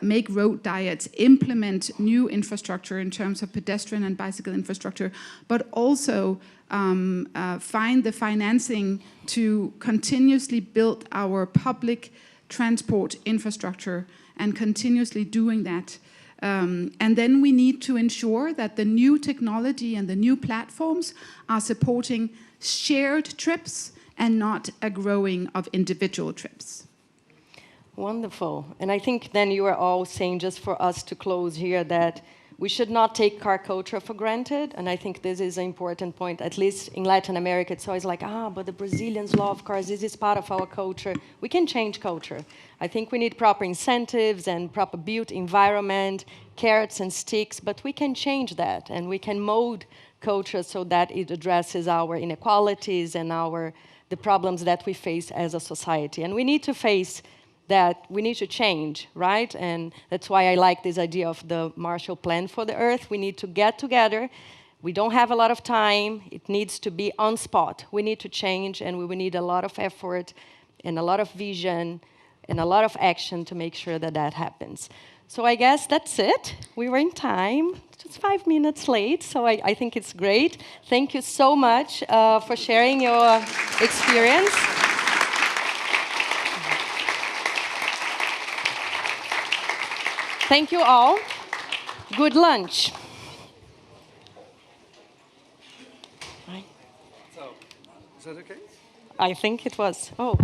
make road diets, implement new infrastructure in terms of pedestrian and bicycle infrastructure, but also find the financing to continuously build our public transport infrastructure and continuously doing that. And then we need to ensure that the new technology and the new platforms are supporting shared trips and not a growing of individual trips. Wonderful. And I think then you are all saying, just for us to close here, that we should not take car culture for granted. And I think this is an important point. At least in Latin America, it's always like, but the Brazilians love cars. This is part of our culture. We can change culture. I think we need proper incentives and proper built environment, carrots and sticks, but we can change that. And we can mold culture so that it addresses our inequalities and the problems that we face as a society. And we need to face that we need to change, right? And that's why I like this idea of the Marshall Plan for the Earth. We need to get together. We don't have a lot of time. It needs to be on spot. We need to change, and we will need a lot of effort and a lot of vision and a lot of action to make sure that that happens. So I guess that's it. We were in time, just 5 minutes late, so I think it's great. Thank you so much for sharing your experience. Thank you all. Good lunch. So, is that okay? I think it was. Oh.